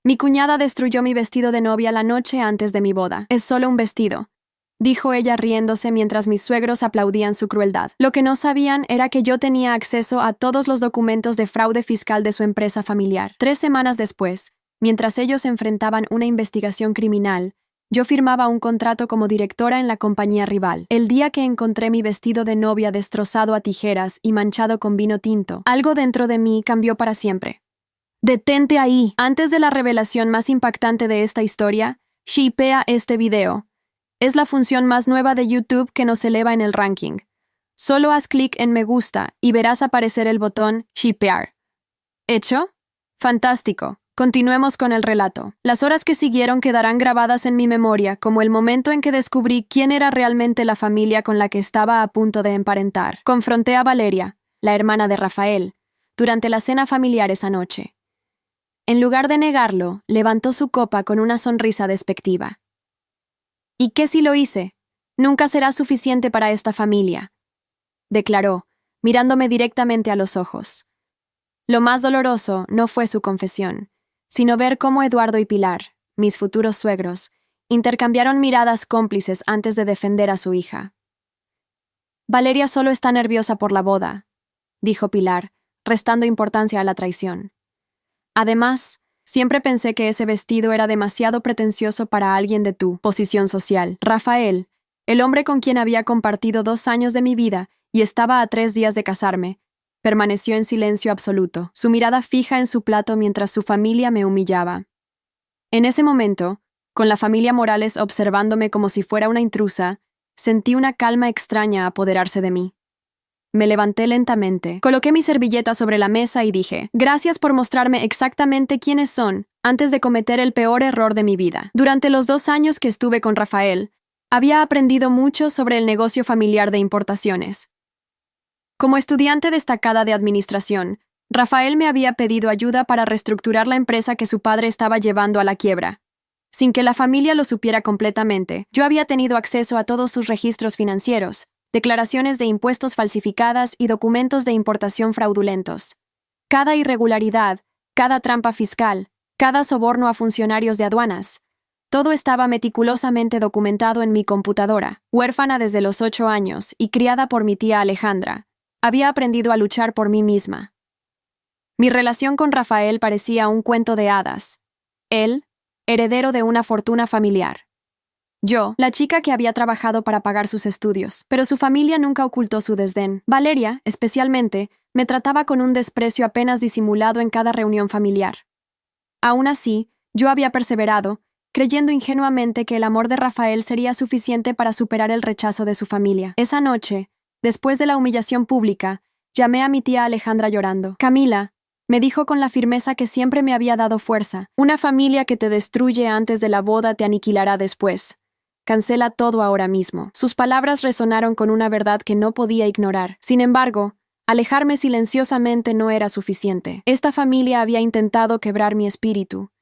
Mi cuñada destruyó mi vestido de novia la noche antes de mi boda. Es solo un vestido, dijo ella riéndose mientras mis suegros aplaudían su crueldad. Lo que no sabían era que yo tenía acceso a todos los documentos de fraude fiscal de su empresa familiar. 3 semanas después, mientras ellos enfrentaban una investigación criminal, yo firmaba un contrato como directora en la compañía rival. El día que encontré mi vestido de novia destrozado a tijeras y manchado con vino tinto, algo dentro de mí cambió para siempre. ¡Detente ahí! Antes de la revelación más impactante de esta historia, shipea este video. Es la función más nueva de YouTube que nos eleva en el ranking. Solo haz clic en me gusta y verás aparecer el botón shipear. ¿Hecho? ¡Fantástico! Continuemos con el relato. Las horas que siguieron quedarán grabadas en mi memoria como el momento en que descubrí quién era realmente la familia con la que estaba a punto de emparentar. Confronté a Valeria, la hermana de Rafael, durante la cena familiar esa noche. En lugar de negarlo, levantó su copa con una sonrisa despectiva. ¿Y qué si lo hice? Nunca será suficiente para esta familia, declaró, mirándome directamente a los ojos. Lo más doloroso no fue su confesión, sino ver cómo Eduardo y Pilar, mis futuros suegros, intercambiaron miradas cómplices antes de defender a su hija. Valeria solo está nerviosa por la boda, dijo Pilar, restando importancia a la traición. Además, siempre pensé que ese vestido era demasiado pretencioso para alguien de tu posición social. Rafael, el hombre con quien había compartido 2 años de mi vida y estaba a 3 días de casarme, permaneció en silencio absoluto, su mirada fija en su plato mientras su familia me humillaba. En ese momento, con la familia Morales observándome como si fuera una intrusa, sentí una calma extraña apoderarse de mí. Me levanté lentamente, coloqué mi servilleta sobre la mesa y dije, gracias por mostrarme exactamente quiénes son antes de cometer el peor error de mi vida. Durante los 2 años que estuve con Rafael, había aprendido mucho sobre el negocio familiar de importaciones. Como estudiante destacada de administración, Rafael me había pedido ayuda para reestructurar la empresa que su padre estaba llevando a la quiebra. Sin que la familia lo supiera completamente, yo había tenido acceso a todos sus registros financieros, declaraciones de impuestos falsificadas y documentos de importación fraudulentos. Cada irregularidad, cada trampa fiscal, cada soborno a funcionarios de aduanas, todo estaba meticulosamente documentado en mi computadora. Huérfana desde los 8 años y criada por mi tía Alejandra, había aprendido a luchar por mí misma. Mi relación con Rafael parecía un cuento de hadas. Él, heredero de una fortuna familiar. Yo, la chica que había trabajado para pagar sus estudios, pero su familia nunca ocultó su desdén. Valeria, especialmente, me trataba con un desprecio apenas disimulado en cada reunión familiar. Aún así, yo había perseverado, creyendo ingenuamente que el amor de Rafael sería suficiente para superar el rechazo de su familia. Esa noche, después de la humillación pública, llamé a mi tía Alejandra llorando. Camila, me dijo con la firmeza que siempre me había dado fuerza, una familia que te destruye antes de la boda te aniquilará después. Cancela todo ahora mismo. Sus palabras resonaron con una verdad que no podía ignorar. Sin embargo, alejarme silenciosamente no era suficiente. Esta familia había intentado quebrar mi espíritu,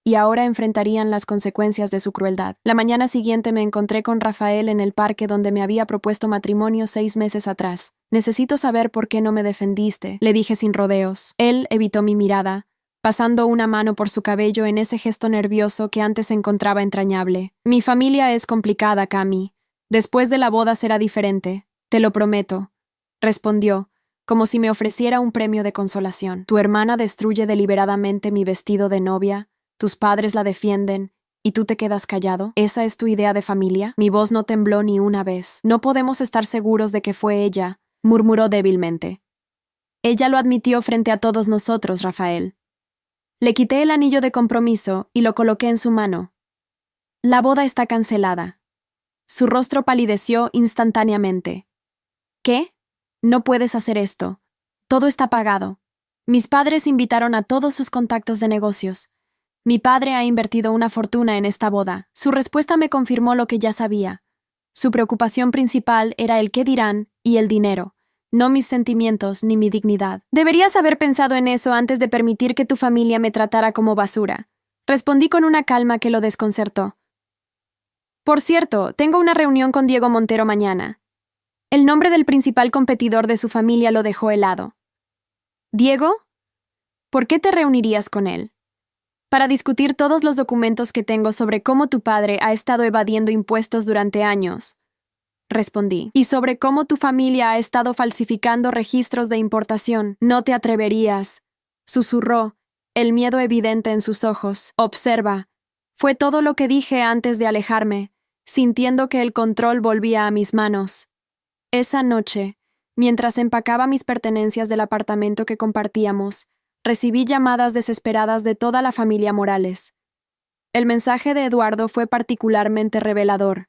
y ahora enfrentarían las consecuencias de su crueldad. La mañana siguiente me encontré con Rafael en el parque donde me había propuesto matrimonio 6 meses atrás. Necesito saber por qué no me defendiste, le dije sin rodeos. Él evitó mi mirada, pasando una mano por su cabello en ese gesto nervioso que antes encontraba entrañable. Mi familia es complicada, Cami. Después de la boda será diferente, te lo prometo, respondió, como si me ofreciera un premio de consolación. Tu hermana destruye deliberadamente mi vestido de novia, tus padres la defienden, ¿y tú te quedas callado? ¿Esa es tu idea de familia? Mi voz no tembló ni una vez. No podemos estar seguros de que fue ella, murmuró débilmente. Ella lo admitió frente a todos nosotros, Rafael. Le quité el anillo de compromiso y lo coloqué en su mano. La boda está cancelada. Su rostro palideció instantáneamente. ¿Qué? No puedes hacer esto. Todo está pagado. Mis padres invitaron a todos sus contactos de negocios. Mi padre ha invertido una fortuna en esta boda. Su respuesta me confirmó lo que ya sabía. Su preocupación principal era el qué dirán y el dinero, no mis sentimientos ni mi dignidad. Deberías haber pensado en eso antes de permitir que tu familia me tratara como basura. Respondí con una calma que lo desconcertó. Por cierto, tengo una reunión con Diego Montero mañana. El nombre del principal competidor de su familia lo dejó helado. ¿Diego? ¿Por qué te reunirías con él? para discutir todos los documentos que tengo sobre cómo tu padre ha estado evadiendo impuestos durante años. Respondí. Y sobre cómo tu familia ha estado falsificando registros de importación. No te atreverías, susurró, el miedo evidente en sus ojos. Observa. Fue todo lo que dije antes de alejarme, sintiendo que el control volvía a mis manos. Esa noche, mientras empacaba mis pertenencias del apartamento que compartíamos, recibí llamadas desesperadas de toda la familia Morales. El mensaje de Eduardo fue particularmente revelador.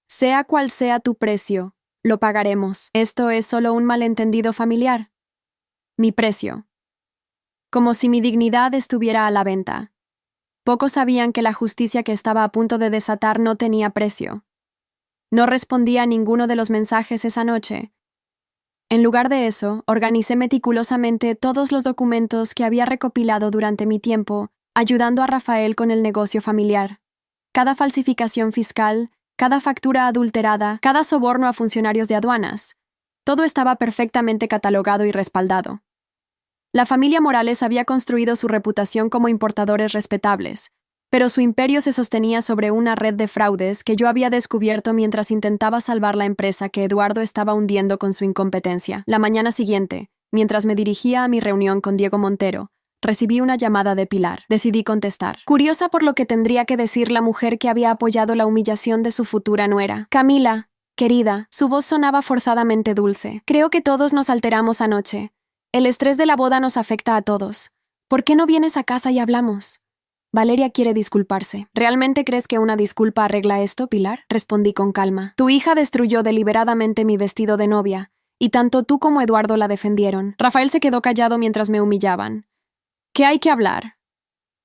Sea cual sea tu precio, lo pagaremos. Esto es solo un malentendido familiar. Mi precio. Como si mi dignidad estuviera a la venta. Pocos sabían que la justicia que estaba a punto de desatar no tenía precio. No respondí a ninguno de los mensajes esa noche. En lugar de eso, organicé meticulosamente todos los documentos que había recopilado durante mi tiempo, ayudando a Rafael con el negocio familiar. Cada falsificación fiscal, cada factura adulterada, cada soborno a funcionarios de aduanas. Todo estaba perfectamente catalogado y respaldado. La familia Morales había construido su reputación como importadores respetables, pero su imperio se sostenía sobre una red de fraudes que yo había descubierto mientras intentaba salvar la empresa que Eduardo estaba hundiendo con su incompetencia. La mañana siguiente, mientras me dirigía a mi reunión con Diego Montero, recibí una llamada de Pilar. Decidí contestar, curiosa por lo que tendría que decir la mujer que había apoyado la humillación de su futura nuera. Camila, querida, su voz sonaba forzadamente dulce. Creo que todos nos alteramos anoche. El estrés de la boda nos afecta a todos. ¿Por qué no vienes a casa y hablamos? Valeria quiere disculparse. ¿Realmente crees que una disculpa arregla esto, Pilar? Respondí con calma. Tu hija destruyó deliberadamente mi vestido de novia, y tanto tú como Eduardo la defendieron. Rafael se quedó callado mientras me humillaban. ¿Qué hay que hablar?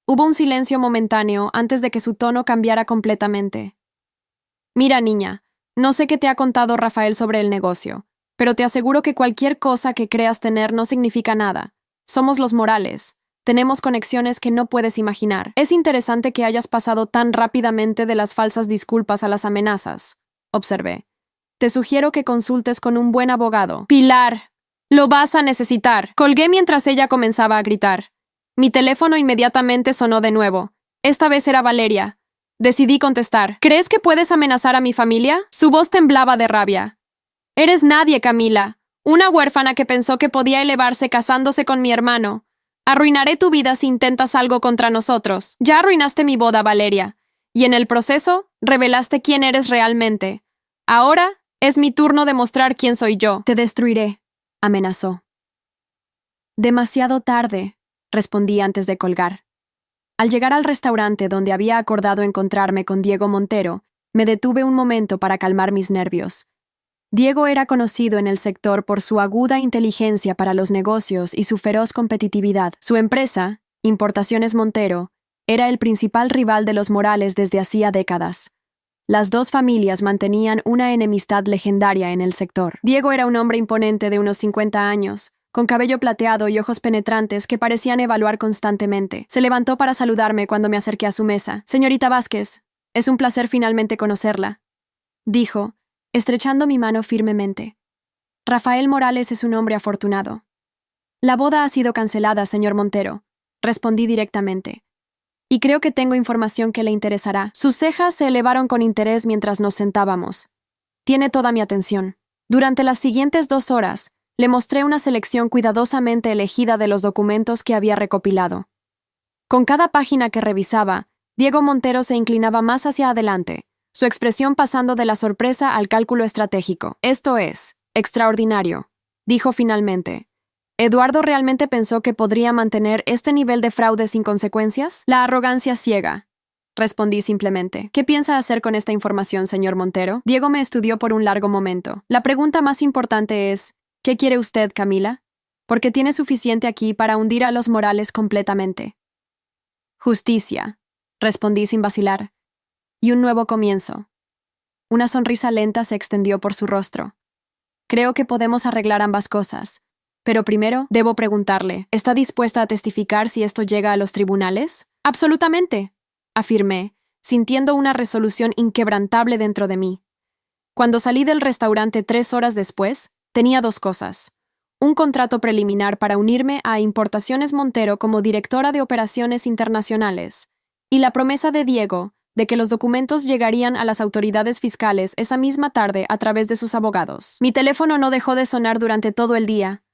Hubo un silencio momentáneo antes de que su tono cambiara completamente. Mira, niña, no sé qué te ha contado Rafael sobre el negocio, pero te aseguro que cualquier cosa que creas tener no significa nada. Somos los Morales. Tenemos conexiones que no puedes imaginar. Es interesante que hayas pasado tan rápidamente de las falsas disculpas a las amenazas, observé. Te sugiero que consultes con un buen abogado. Pilar, lo vas a necesitar. Colgué mientras ella comenzaba a gritar. Mi teléfono inmediatamente sonó de nuevo. Esta vez era Valeria. Decidí contestar. ¿Crees que puedes amenazar a mi familia? Su voz temblaba de rabia. Eres nadie, Camila. Una huérfana que pensó que podía elevarse casándose con mi hermano. Arruinaré tu vida si intentas algo contra nosotros. Ya arruinaste mi boda, Valeria. Y en el proceso, revelaste quién eres realmente. Ahora es mi turno de mostrar quién soy yo. Te destruiré, amenazó. Demasiado tarde, respondí antes de colgar. Al llegar al restaurante donde había acordado encontrarme con Diego Montero, me detuve un momento para calmar mis nervios. Diego era conocido en el sector por su aguda inteligencia para los negocios y su feroz competitividad. Su empresa, Importaciones Montero, era el principal rival de los Morales desde hacía décadas. Las dos familias mantenían una enemistad legendaria en el sector. Diego era un hombre imponente de unos 50 años, con cabello plateado y ojos penetrantes que parecían evaluar constantemente. Se levantó para saludarme cuando me acerqué a su mesa. «Señorita Vázquez, es un placer finalmente conocerla», dijo, estrechando mi mano firmemente. «Rafael Morales es un hombre afortunado». «La boda ha sido cancelada, señor Montero», respondí directamente. «Y creo que tengo información que le interesará». Sus cejas se elevaron con interés mientras nos sentábamos. «Tiene toda mi atención». Durante las siguientes 2 horas, le mostré una selección cuidadosamente elegida de los documentos que había recopilado. Con cada página que revisaba, Diego Montero se inclinaba más hacia adelante, su expresión pasando de la sorpresa al cálculo estratégico. «Esto es extraordinario», dijo finalmente. ¿Eduardo realmente pensó que podría mantener este nivel de fraude sin consecuencias? La arrogancia ciega, respondí simplemente. ¿Qué piensa hacer con esta información, señor Montero? Diego me estudió por un largo momento. La pregunta más importante es, ¿qué quiere usted, Camila? Porque tiene suficiente aquí para hundir a los Morales completamente. Justicia, respondí sin vacilar. Y un nuevo comienzo. Una sonrisa lenta se extendió por su rostro. Creo que podemos arreglar ambas cosas. Pero primero, debo preguntarle, ¿está dispuesta a testificar si esto llega a los tribunales? Absolutamente, afirmé, sintiendo una resolución inquebrantable dentro de mí. Cuando salí del restaurante 3 horas después, tenía 2 cosas. un contrato preliminar para unirme a Importaciones Montero como directora de operaciones internacionales, y la promesa de Diego de que los documentos llegarían a las autoridades fiscales esa misma tarde a través de sus abogados. Mi teléfono no dejó de sonar durante todo el día.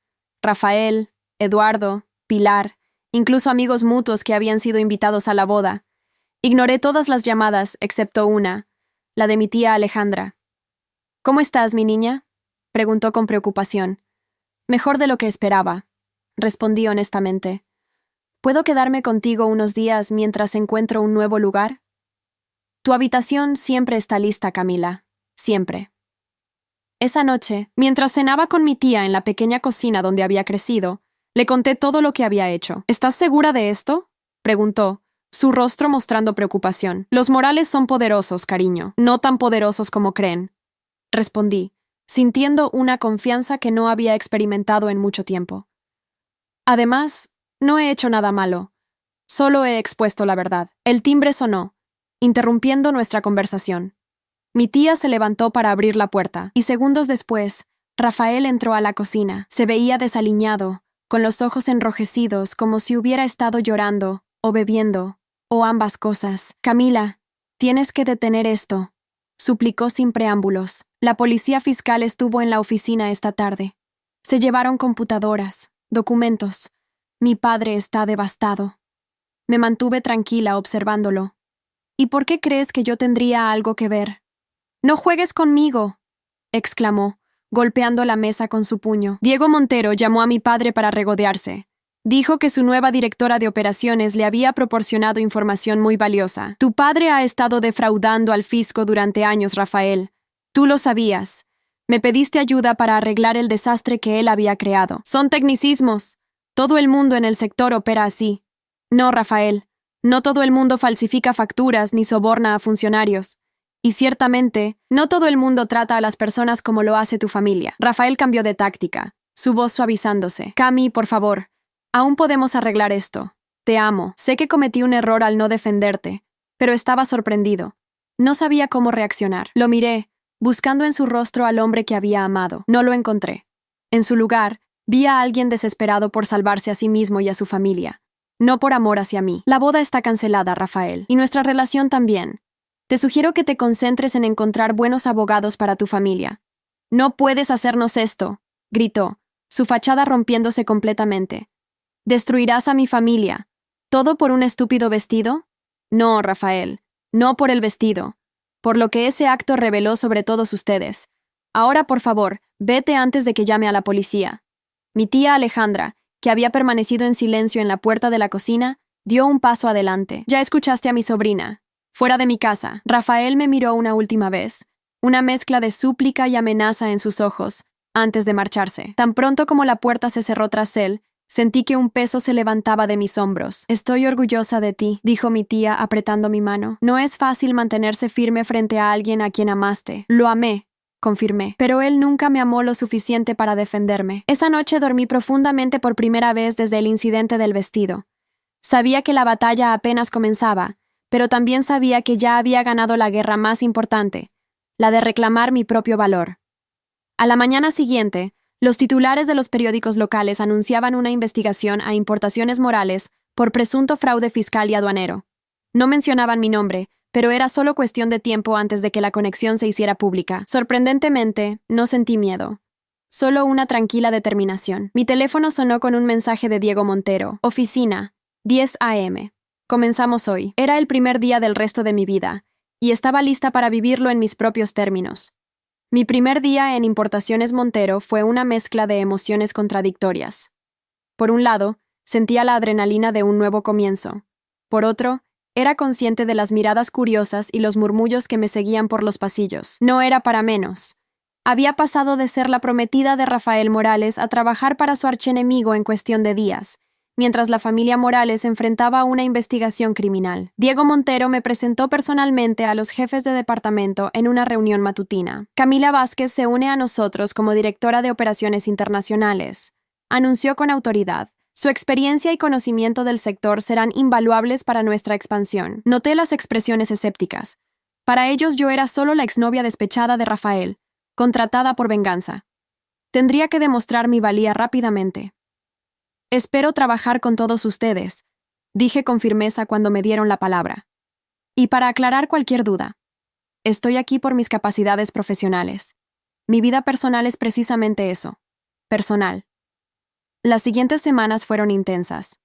Rafael, Eduardo, Pilar, incluso amigos mutuos que habían sido invitados a la boda. Ignoré todas las llamadas, excepto una, la de mi tía Alejandra. «¿Cómo estás, mi niña?», preguntó con preocupación. «Mejor de lo que esperaba», respondí honestamente. «¿Puedo quedarme contigo unos días mientras encuentro un nuevo lugar?» «Tu habitación siempre está lista, Camila. Siempre». Esa noche, mientras cenaba con mi tía en la pequeña cocina donde había crecido, le conté todo lo que había hecho. «¿Estás segura de esto?», preguntó, su rostro mostrando preocupación. «Los Morales son poderosos, cariño. No tan poderosos como creen», respondí, sintiendo una confianza que no había experimentado en mucho tiempo. «Además, no he hecho nada malo. Solo he expuesto la verdad». El timbre sonó, interrumpiendo nuestra conversación. Mi tía se levantó para abrir la puerta, y segundos después, Rafael entró a la cocina. Se veía desaliñado, con los ojos enrojecidos como si hubiera estado llorando, o bebiendo, o ambas cosas. «Camila, tienes que detener esto», suplicó sin preámbulos. «La policía fiscal estuvo en la oficina esta tarde. Se llevaron computadoras, documentos. Mi padre está devastado». Me mantuve tranquila observándolo. «¿Y por qué crees que yo tendría algo que ver?» «No juegues conmigo», exclamó, golpeando la mesa con su puño. Diego Montero llamó a mi padre para regodearse. Dijo que su nueva directora de operaciones le había proporcionado información muy valiosa. «Tu padre ha estado defraudando al fisco durante años, Rafael. Tú lo sabías. Me pediste ayuda para arreglar el desastre que él había creado. Son tecnicismos. Todo el mundo en el sector opera así». «No, Rafael. No todo el mundo falsifica facturas ni soborna a funcionarios. Y ciertamente, no todo el mundo trata a las personas como lo hace tu familia». Rafael cambió de táctica, su voz suavizándose. «Cami, por favor. Aún podemos arreglar esto. Te amo. Sé que cometí un error al no defenderte, pero estaba sorprendido. No sabía cómo reaccionar. Lo miré, buscando en su rostro al hombre que había amado. No lo encontré. En su lugar, vi a alguien desesperado por salvarse a sí mismo y a su familia. No por amor hacia mí. La boda está cancelada, Rafael, y nuestra relación también. Te sugiero que te concentres en encontrar buenos abogados para tu familia». «No puedes hacernos esto», gritó, su fachada rompiéndose completamente. «Destruirás a mi familia. ¿Todo por un estúpido vestido?» «No, Rafael. No por el vestido. Por lo que ese acto reveló sobre todos ustedes. Ahora, por favor, vete antes de que llame a la policía». Mi tía Alejandra, que había permanecido en silencio en la puerta de la cocina, dio un paso adelante. «Ya escuchaste a mi sobrina. Fuera de mi casa». Rafael me miró una última vez, una mezcla de súplica y amenaza en sus ojos, antes de marcharse. Tan pronto como la puerta se cerró tras él, sentí que un peso se levantaba de mis hombros. «Estoy orgullosa de ti», dijo mi tía apretando mi mano. «No es fácil mantenerse firme frente a alguien a quien amaste». «Lo amé», confirmé, «pero él nunca me amó lo suficiente para defenderme». Esa noche dormí profundamente por primera vez desde el incidente del vestido. Sabía que la batalla apenas comenzaba, pero también sabía que ya había ganado la guerra más importante, la de reclamar mi propio valor. A la mañana siguiente, los titulares de los periódicos locales anunciaban una investigación a Importaciones Morales por presunto fraude fiscal y aduanero. No mencionaban mi nombre, pero era solo cuestión de tiempo antes de que la conexión se hiciera pública. Sorprendentemente, no sentí miedo. Solo una tranquila determinación. Mi teléfono sonó con un mensaje de Diego Montero. «Oficina, 10 a.m. Comenzamos hoy». Era el primer día del resto de mi vida, y estaba lista para vivirlo en mis propios términos. Mi primer día en Importaciones Montero fue una mezcla de emociones contradictorias. Por un lado, sentía la adrenalina de un nuevo comienzo. Por otro, era consciente de las miradas curiosas y los murmullos que me seguían por los pasillos. No era para menos. Había pasado de ser la prometida de Rafael Morales a trabajar para su archienemigo en cuestión de días, mientras la familia Morales enfrentaba una investigación criminal. Diego Montero me presentó personalmente a los jefes de departamento en una reunión matutina. «Camila Vázquez se une a nosotros como directora de operaciones internacionales», anunció con autoridad. «Su experiencia y conocimiento del sector serán invaluables para nuestra expansión». Noté las expresiones escépticas. Para ellos yo era solo la exnovia despechada de Rafael, contratada por venganza. Tendría que demostrar mi valía rápidamente. Espero trabajar con todos ustedes, dije con firmeza cuando me dieron la palabra. Y para aclarar cualquier duda, estoy aquí por mis capacidades profesionales. Mi vida personal es precisamente eso, personal. Las siguientes semanas fueron intensas.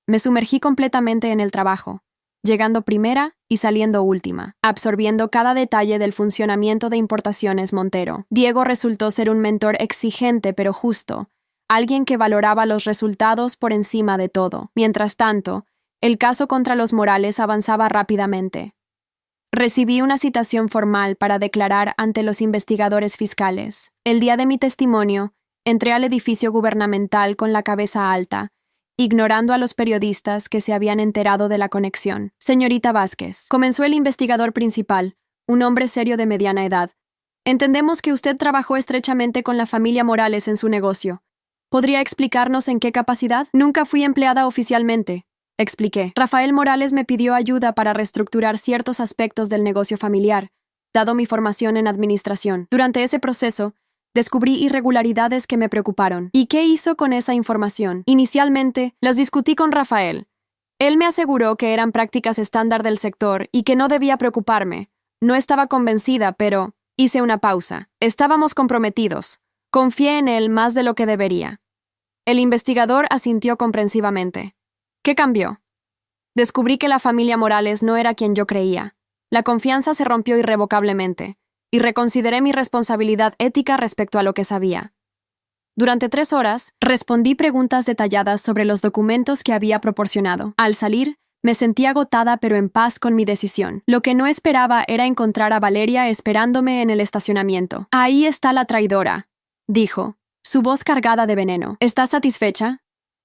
Me sumergí completamente en el trabajo, llegando primera y saliendo última, absorbiendo cada detalle del funcionamiento de Importaciones Montero. Diego resultó ser un mentor exigente pero justo, alguien que valoraba los resultados por encima de todo. Mientras tanto, el caso contra los Morales avanzaba rápidamente. Recibí una citación formal para declarar ante los investigadores fiscales. El día de mi testimonio, entré al edificio gubernamental con la cabeza alta, ignorando a los periodistas que se habían enterado de la conexión. Señorita Vázquez, comenzó el investigador principal, un hombre serio de mediana edad. Entendemos que usted trabajó estrechamente con la familia Morales en su negocio. ¿Podría explicarnos en qué capacidad? Nunca fui empleada oficialmente, expliqué. Rafael Morales me pidió ayuda para reestructurar ciertos aspectos del negocio familiar, dado mi formación en administración. Durante ese proceso, descubrí irregularidades que me preocuparon. ¿Y qué hizo con esa información? Inicialmente, las discutí con Rafael. Él me aseguró que eran prácticas estándar del sector y que no debía preocuparme. No estaba convencida, pero hice una pausa. Estábamos comprometidos. Confié en él más de lo que debería. El investigador asintió comprensivamente. ¿Qué cambió? Descubrí que la familia Morales no era quien yo creía. La confianza se rompió irrevocablemente, y reconsideré mi responsabilidad ética respecto a lo que sabía. Durante 3 horas, respondí preguntas detalladas sobre los documentos que había proporcionado. Al salir, me sentí agotada pero en paz con mi decisión. Lo que no esperaba era encontrar a Valeria esperándome en el estacionamiento. Ahí está la traidora, dijo, su voz cargada de veneno. ¿Estás satisfecha?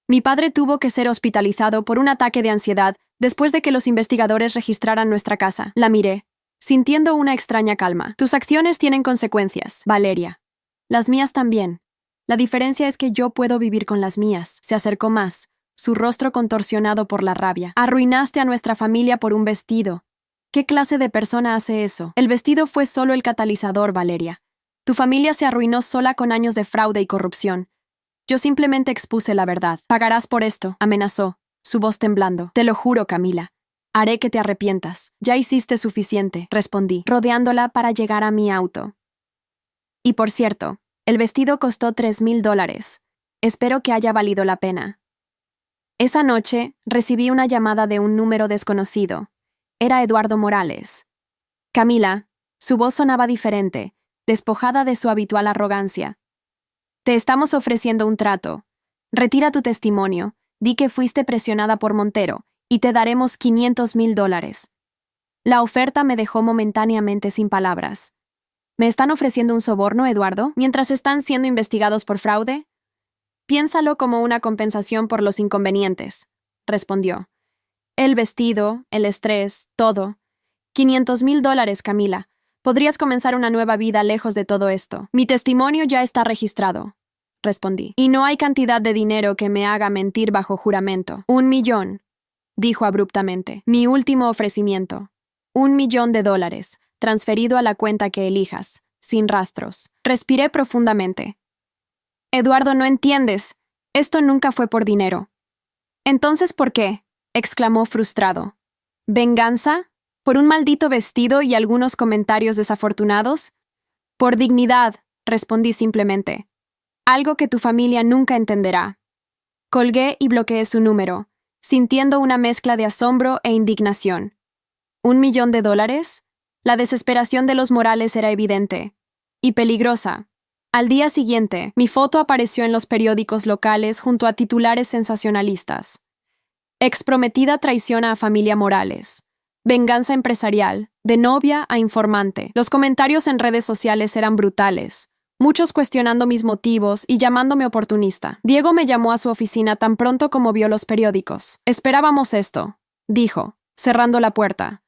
Mi padre tuvo que ser hospitalizado por un ataque de ansiedad después de que los investigadores registraran nuestra casa. La miré, sintiendo una extraña calma. Tus acciones tienen consecuencias, Valeria. Las mías también. La diferencia es que yo puedo vivir con las mías. Se acercó más, su rostro contorsionado por la rabia. Arruinaste a nuestra familia por un vestido. ¿Qué clase de persona hace eso? El vestido fue solo el catalizador, Valeria. Tu familia se arruinó sola con años de fraude y corrupción. Yo simplemente expuse la verdad. Pagarás por esto, amenazó, su voz temblando. Te lo juro, Camila. Haré que te arrepientas. Ya hiciste suficiente, respondí, rodeándola para llegar a mi auto. Y por cierto, el vestido costó $3,000. Espero que haya valido la pena. Esa noche, recibí una llamada de un número desconocido. Era Eduardo Morales. Camila, su voz sonaba diferente, despojada de su habitual arrogancia. Te estamos ofreciendo un trato. Retira tu testimonio, di que fuiste presionada por Montero, y te daremos $500,000. La oferta me dejó momentáneamente sin palabras. ¿Me están ofreciendo un soborno, Eduardo, mientras están siendo investigados por fraude? Piénsalo como una compensación por los inconvenientes, respondió. El vestido, el estrés, todo. $500,000, Camila. Podrías comenzar una nueva vida lejos de todo esto. Mi testimonio ya está registrado, respondí. Y no hay cantidad de dinero que me haga mentir bajo juramento. $1 millón, dijo abruptamente. Mi último ofrecimiento. $1 millón, transferido a la cuenta que elijas, sin rastros. Respiré profundamente. Eduardo, no entiendes. Esto nunca fue por dinero. ¿Entonces por qué? Exclamó frustrado. ¿Venganza? ¿Por un maldito vestido y algunos comentarios desafortunados? Por dignidad, respondí simplemente. Algo que tu familia nunca entenderá. Colgué y bloqueé su número, sintiendo una mezcla de asombro e indignación. $1 millón. La desesperación de los Morales era evidente. Y peligrosa. Al día siguiente, mi foto apareció en los periódicos locales junto a titulares sensacionalistas. Exprometida traiciona a familia Morales. Venganza empresarial, de novia a informante. Los comentarios en redes sociales eran brutales, muchos cuestionando mis motivos y llamándome oportunista. Diego me llamó a su oficina tan pronto como vio los periódicos. Esperábamos esto, dijo, cerrando la puerta.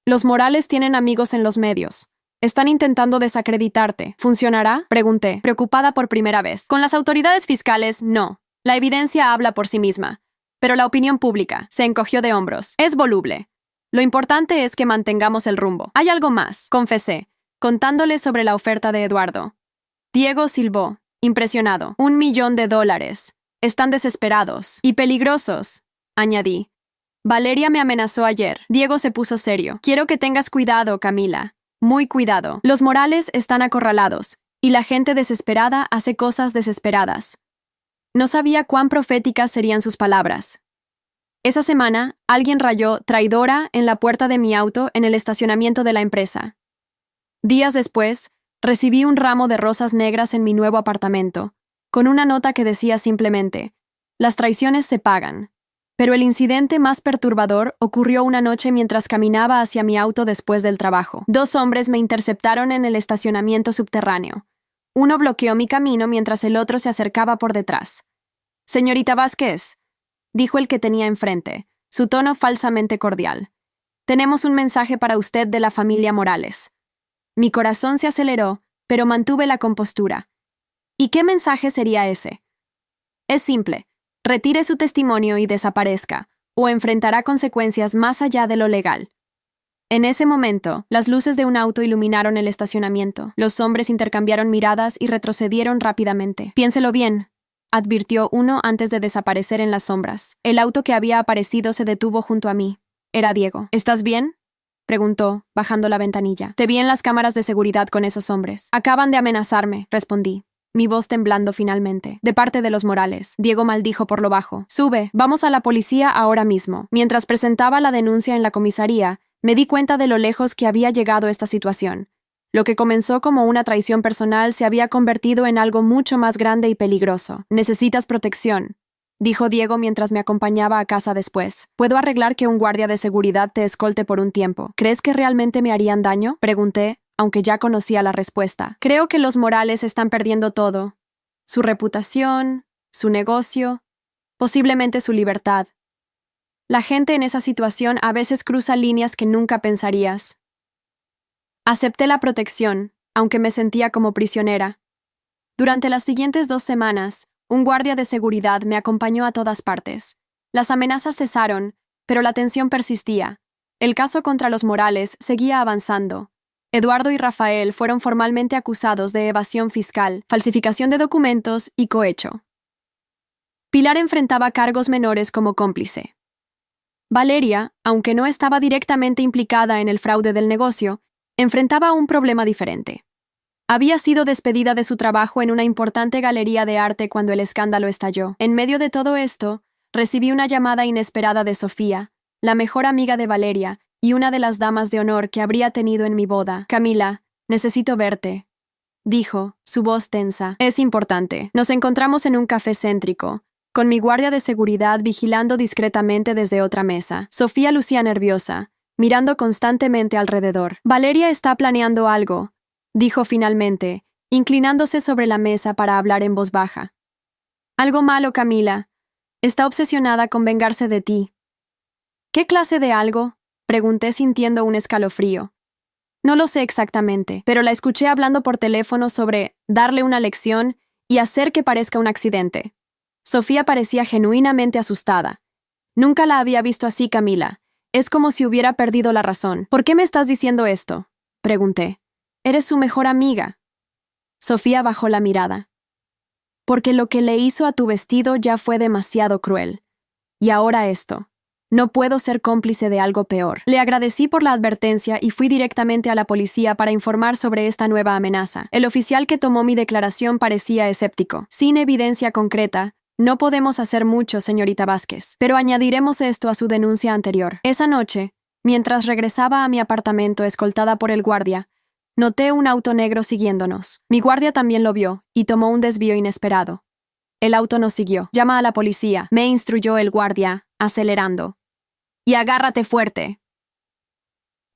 Los Morales tienen amigos en los medios. Están intentando desacreditarte. ¿Funcionará? Pregunté, preocupada por primera vez. Con las autoridades fiscales, no. La evidencia habla por sí misma. Pero la opinión pública se encogió de hombros. Es voluble. Lo importante es que mantengamos el rumbo. Hay algo más, confesé, contándole sobre la oferta de Eduardo. Diego silbó, impresionado. $1.000.000. Están desesperados. Y peligrosos, añadí. Valeria me amenazó ayer. Diego se puso serio. Quiero que tengas cuidado, Camila. Muy cuidado. Los Morales están acorralados, y la gente desesperada hace cosas desesperadas. No sabía cuán proféticas serían sus palabras. Esa semana, alguien rayó traidora en la puerta de mi auto en el estacionamiento de la empresa. Días después, recibí un ramo de rosas negras en mi nuevo apartamento, con una nota que decía simplemente: las traiciones se pagan. Pero el incidente más perturbador ocurrió una noche mientras caminaba hacia mi auto después del trabajo. 2 hombres me interceptaron en el estacionamiento subterráneo. Uno bloqueó mi camino mientras el otro se acercaba por detrás. «Señorita Vázquez», dijo el que tenía enfrente, su tono falsamente cordial. «Tenemos un mensaje para usted de la familia Morales». Mi corazón se aceleró, pero mantuve la compostura. ¿Y qué mensaje sería ese? Es simple. Retire su testimonio y desaparezca, o enfrentará consecuencias más allá de lo legal. En ese momento, las luces de un auto iluminaron el estacionamiento. Los hombres intercambiaron miradas y retrocedieron rápidamente. «Piénselo bien», advirtió uno antes de desaparecer en las sombras. El auto que había aparecido se detuvo junto a mí. Era Diego. «¿Estás bien?», preguntó, bajando la ventanilla. «Te vi en las cámaras de seguridad con esos hombres. Acaban de amenazarme», respondí, mi voz temblando finalmente. «De parte de los Morales», Diego maldijo por lo bajo. «Sube, vamos a la policía ahora mismo». Mientras presentaba la denuncia en la comisaría, me di cuenta de lo lejos que había llegado esta situación. Lo que comenzó como una traición personal se había convertido en algo mucho más grande y peligroso. «Necesitas protección», dijo Diego mientras me acompañaba a casa después. «Puedo arreglar que un guardia de seguridad te escolte por un tiempo. ¿Crees que realmente me harían daño?», pregunté, aunque ya conocía la respuesta. «Creo que los Morales están perdiendo todo. Su reputación, su negocio, posiblemente su libertad. La gente en esa situación a veces cruza líneas que nunca pensarías». Acepté la protección, aunque me sentía como prisionera. Durante las siguientes 2 semanas, un guardia de seguridad me acompañó a todas partes. Las amenazas cesaron, pero la tensión persistía. El caso contra los Morales seguía avanzando. Eduardo y Rafael fueron formalmente acusados de evasión fiscal, falsificación de documentos y cohecho. Pilar enfrentaba cargos menores como cómplice. Valeria, aunque no estaba directamente implicada en el fraude del negocio, enfrentaba un problema diferente. Había sido despedida de su trabajo en una importante galería de arte cuando el escándalo estalló. En medio de todo esto, recibí una llamada inesperada de Sofía, la mejor amiga de Valeria y una de las damas de honor que habría tenido en mi boda. «Camila, necesito verte», dijo, su voz tensa. «Es importante. Nos encontramos en un café céntrico, con mi guardia de seguridad vigilando discretamente desde otra mesa». Sofía lucía nerviosa, mirando constantemente alrededor. «Valeria está planeando algo», dijo finalmente, inclinándose sobre la mesa para hablar en voz baja. «Algo malo, Camila. Está obsesionada con vengarse de ti». «¿Qué clase de algo?», pregunté sintiendo un escalofrío. «No lo sé exactamente, pero la escuché hablando por teléfono sobre darle una lección y hacer que parezca un accidente». Sofía parecía genuinamente asustada. «Nunca la había visto así, Camila. Es como si hubiera perdido la razón». «¿Por qué me estás diciendo esto?», pregunté. «Eres su mejor amiga». Sofía bajó la mirada. «Porque lo que le hizo a tu vestido ya fue demasiado cruel. Y ahora esto. No puedo ser cómplice de algo peor». Le agradecí por la advertencia y fui directamente a la policía para informar sobre esta nueva amenaza. El oficial que tomó mi declaración parecía escéptico. «Sin evidencia concreta, no podemos hacer mucho, señorita Vázquez, pero añadiremos esto a su denuncia anterior». Esa noche, mientras regresaba a mi apartamento escoltada por el guardia, noté un auto negro siguiéndonos. Mi guardia también lo vio y tomó un desvío inesperado. El auto nos siguió. «Llama a la policía», me instruyó el guardia, acelerando. «Y agárrate fuerte».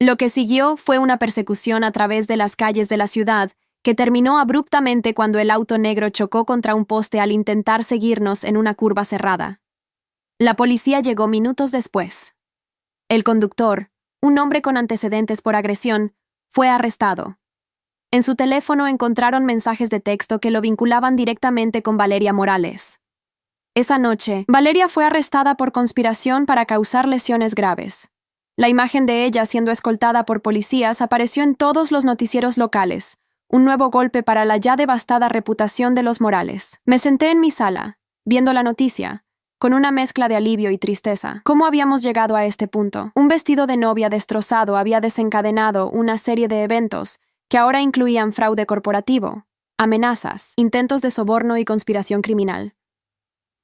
Lo que siguió fue una persecución a través de las calles de la ciudad, que terminó abruptamente cuando el auto negro chocó contra un poste al intentar seguirnos en una curva cerrada. La policía llegó minutos después. El conductor, un hombre con antecedentes por agresión, fue arrestado. En su teléfono encontraron mensajes de texto que lo vinculaban directamente con Valeria Morales. Esa noche, Valeria fue arrestada por conspiración para causar lesiones graves. La imagen de ella siendo escoltada por policías apareció en todos los noticieros locales, un nuevo golpe para la ya devastada reputación de los Morales. Me senté en mi sala, viendo la noticia, con una mezcla de alivio y tristeza. ¿Cómo habíamos llegado a este punto? Un vestido de novia destrozado había desencadenado una serie de eventos que ahora incluían fraude corporativo, amenazas, intentos de soborno y conspiración criminal.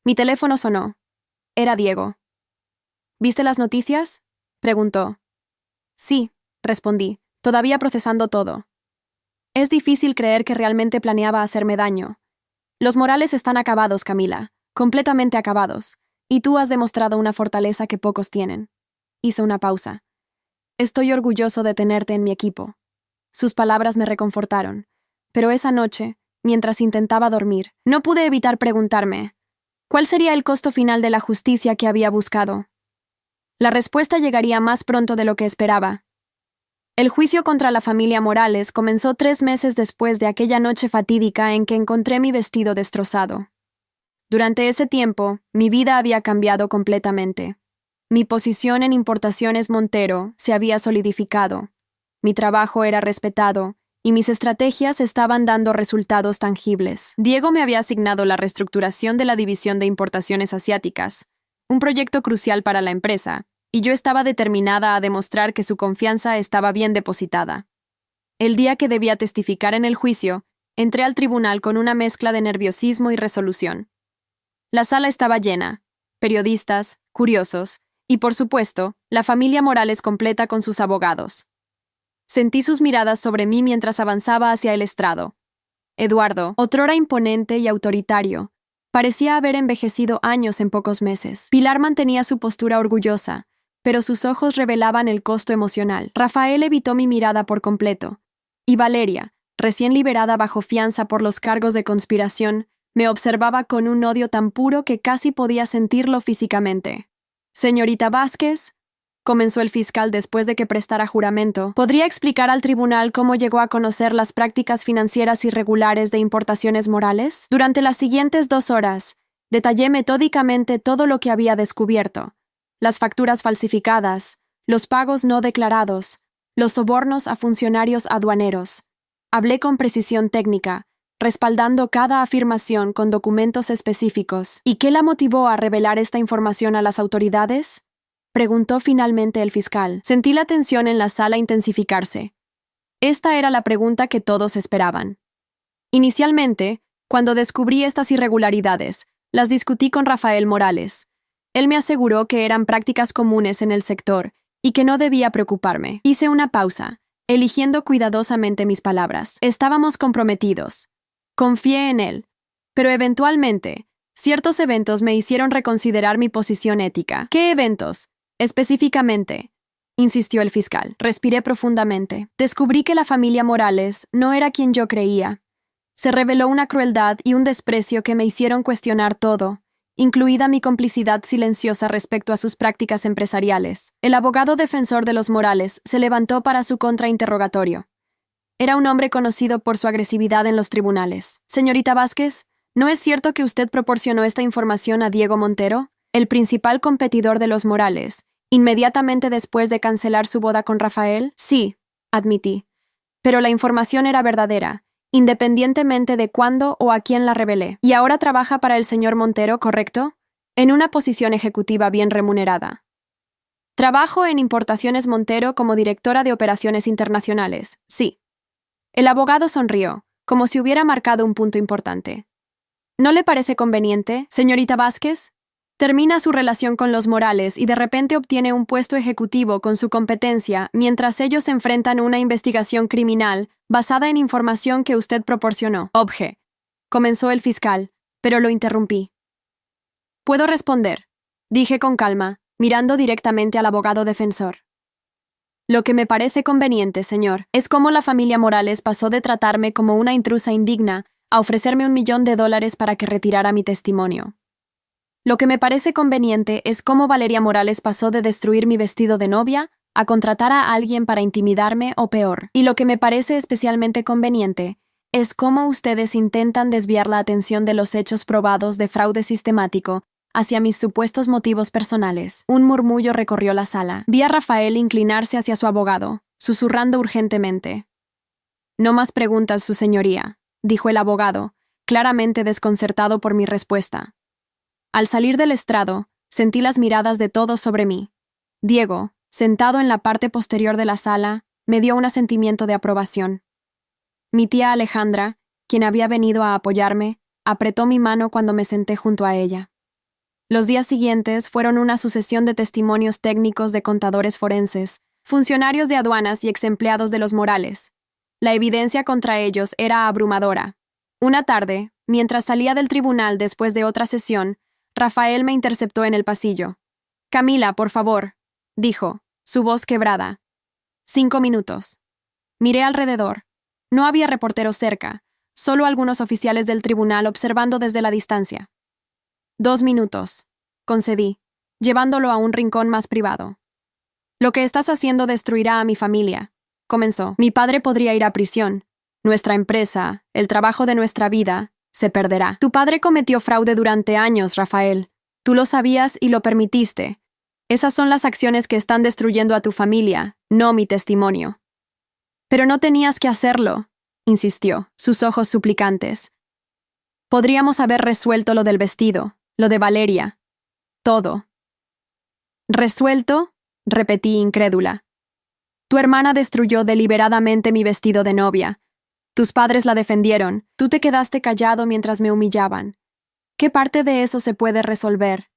Mi teléfono sonó. Era Diego. ¿Viste las noticias?, preguntó. Sí, respondí, todavía procesando todo. Es difícil creer que realmente planeaba hacerme daño. Los Morales están acabados, Camila, completamente acabados, y tú has demostrado una fortaleza que pocos tienen. Hizo una pausa. Estoy orgulloso de tenerte en mi equipo. Sus palabras me reconfortaron, pero esa noche, mientras intentaba dormir, no pude evitar preguntarme, ¿cuál sería el costo final de la justicia que había buscado? La respuesta llegaría más pronto de lo que esperaba. El juicio contra la familia Morales comenzó 3 meses después de aquella noche fatídica en que encontré mi vestido destrozado. Durante ese tiempo, mi vida había cambiado completamente. Mi posición en Importaciones Montero se había solidificado, mi trabajo era respetado, y mis estrategias estaban dando resultados tangibles. Diego me había asignado la reestructuración de la división de importaciones asiáticas, un proyecto crucial para la empresa, y yo estaba determinada a demostrar que su confianza estaba bien depositada. El día que debía testificar en el juicio, entré al tribunal con una mezcla de nerviosismo y resolución. La sala estaba llena, periodistas, curiosos, y por supuesto, la familia Morales completa con sus abogados. Sentí sus miradas sobre mí mientras avanzaba hacia el estrado. Eduardo, otrora imponente y autoritario, parecía haber envejecido años en pocos meses. Pilar mantenía su postura orgullosa, pero sus ojos revelaban el costo emocional. Rafael evitó mi mirada por completo, y Valeria, recién liberada bajo fianza por los cargos de conspiración, me observaba con un odio tan puro que casi podía sentirlo físicamente. Señorita Vázquez, comenzó el fiscal después de que prestara juramento, ¿podría explicar al tribunal cómo llegó a conocer las prácticas financieras irregulares de Importaciones Morales? Durante las siguientes 2 horas, detallé metódicamente todo lo que había descubierto: las facturas falsificadas, los pagos no declarados, los sobornos a funcionarios aduaneros. Hablé con precisión técnica, respaldando cada afirmación con documentos específicos. ¿Y qué la motivó a revelar esta información a las autoridades?, preguntó finalmente el fiscal. Sentí la tensión en la sala intensificarse. Esta era la pregunta que todos esperaban. Inicialmente, cuando descubrí estas irregularidades, las discutí con Rafael Morales. Él me aseguró que eran prácticas comunes en el sector y que no debía preocuparme. Hice una pausa, eligiendo cuidadosamente mis palabras. Estábamos comprometidos. Confié en él. Pero eventualmente, ciertos eventos me hicieron reconsiderar mi posición ética. ¿Qué eventos? Específicamente, insistió el fiscal. Respiré profundamente. Descubrí que la familia Morales no era quien yo creía. Se reveló una crueldad y un desprecio que me hicieron cuestionar todo, incluida mi complicidad silenciosa respecto a sus prácticas empresariales. El abogado defensor de los Morales se levantó para su contrainterrogatorio. Era un hombre conocido por su agresividad en los tribunales. Señorita Vázquez, ¿no es cierto que usted proporcionó esta información a Diego Montero, el principal competidor de los Morales, inmediatamente después de cancelar su boda con Rafael? Sí, admití. Pero la información era verdadera, independientemente de cuándo o a quién la revelé. Y ahora trabaja para el señor Montero, ¿correcto? En una posición ejecutiva bien remunerada. Trabajo en Importaciones Montero como directora de operaciones internacionales, sí. El abogado sonrió, como si hubiera marcado un punto importante. ¿No le parece conveniente, señorita Vázquez? Termina su relación con los Morales y de repente obtiene un puesto ejecutivo con su competencia mientras ellos enfrentan una investigación criminal basada en información que usted proporcionó. Obje, comenzó el fiscal, pero lo interrumpí. Puedo responder, dije con calma, mirando directamente al abogado defensor. Lo que me parece conveniente, señor, es cómo la familia Morales pasó de tratarme como una intrusa indigna a ofrecerme $1 millón para que retirara mi testimonio. Lo que me parece conveniente es cómo Valeria Morales pasó de destruir mi vestido de novia a contratar a alguien para intimidarme o peor. Y lo que me parece especialmente conveniente es cómo ustedes intentan desviar la atención de los hechos probados de fraude sistemático hacia mis supuestos motivos personales. Un murmullo recorrió la sala. Vi a Rafael inclinarse hacia su abogado, susurrando urgentemente. No más preguntas, su señoría, dijo el abogado, claramente desconcertado por mi respuesta. Al salir del estrado, sentí las miradas de todos sobre mí. Diego, sentado en la parte posterior de la sala, me dio un asentimiento de aprobación. Mi tía Alejandra, quien había venido a apoyarme, apretó mi mano cuando me senté junto a ella. Los días siguientes fueron una sucesión de testimonios técnicos de contadores forenses, funcionarios de aduanas y exempleados de los Morales. La evidencia contra ellos era abrumadora. Una tarde, mientras salía del tribunal después de otra sesión, Rafael me interceptó en el pasillo. «Camila, por favor», dijo, su voz quebrada. 5 minutos. Miré alrededor. No había reporteros cerca, solo algunos oficiales del tribunal observando desde la distancia. 2 minutos, concedí, llevándolo a un rincón más privado. «Lo que estás haciendo destruirá a mi familia», comenzó. «Mi padre podría ir a prisión. Nuestra empresa, el trabajo de nuestra vida, se perderá. Tu padre cometió fraude durante años, Rafael. Tú lo sabías y lo permitiste. Esas son las acciones que están destruyendo a tu familia, no mi testimonio». «Pero no tenías que hacerlo», insistió, sus ojos suplicantes. «Podríamos haber resuelto lo del vestido, lo de Valeria. Todo». «¿Resuelto?», repetí incrédula. «Tu hermana destruyó deliberadamente mi vestido de novia. Tus padres la defendieron. Tú te quedaste callado mientras me humillaban. ¿Qué parte de eso se puede resolver?»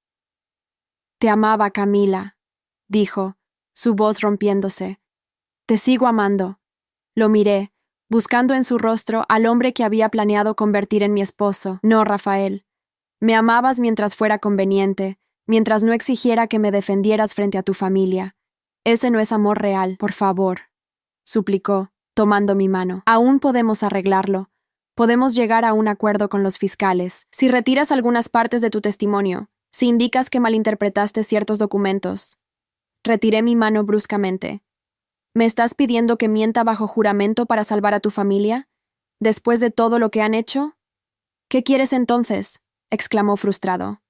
«Te amaba, Camila», dijo, su voz rompiéndose. «Te sigo amando». Lo miré, buscando en su rostro al hombre que había planeado convertir en mi esposo. «No, Rafael. Me amabas mientras fuera conveniente, mientras no exigiera que me defendieras frente a tu familia. Ese no es amor real, por favor», suplicó, tomando mi mano. «Aún podemos arreglarlo. Podemos llegar a un acuerdo con los fiscales. Si retiras algunas partes de tu testimonio, si indicas que malinterpretaste ciertos documentos». Retiré mi mano bruscamente. «¿Me estás pidiendo que mienta bajo juramento para salvar a tu familia? ¿Después de todo lo que han hecho?» «¿Qué quieres entonces?», exclamó frustrado.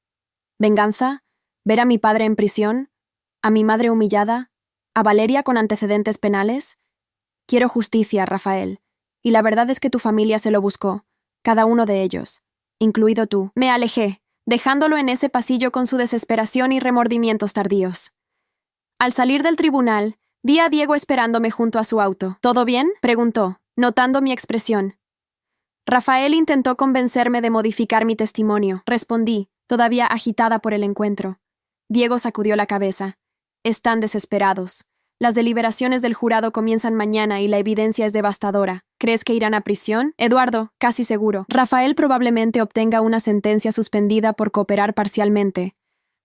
«¿Venganza? ¿Ver a mi padre en prisión? ¿A mi madre humillada? ¿A Valeria con antecedentes penales? Quiero justicia, Rafael. Y la verdad es que tu familia se lo buscó, cada uno de ellos, incluido tú». Me alejé, dejándolo en ese pasillo con su desesperación y remordimientos tardíos. Al salir del tribunal, vi a Diego esperándome junto a su auto. «¿Todo bien?», preguntó, notando mi expresión. «Rafael intentó convencerme de modificar mi testimonio», respondí, todavía agitada por el encuentro. Diego sacudió la cabeza. «Están desesperados. Las deliberaciones del jurado comienzan mañana y la evidencia es devastadora. ¿Crees que irán a prisión?» «Eduardo, casi seguro. Rafael probablemente obtenga una sentencia suspendida por cooperar parcialmente.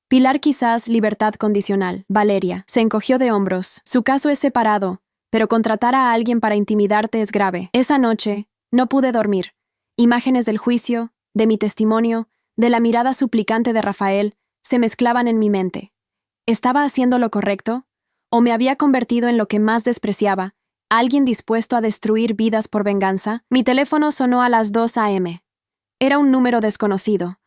Pilar quizás libertad condicional». Valeria se encogió de hombros. «Su caso es separado, pero contratar a alguien para intimidarte es grave». Esa noche no pude dormir. Imágenes del juicio, de mi testimonio, de la mirada suplicante de Rafael, se mezclaban en mi mente. ¿Estaba haciendo lo correcto? ¿O me había convertido en lo que más despreciaba, alguien dispuesto a destruir vidas por venganza? Mi teléfono sonó a las 2 a.m. Era un número desconocido.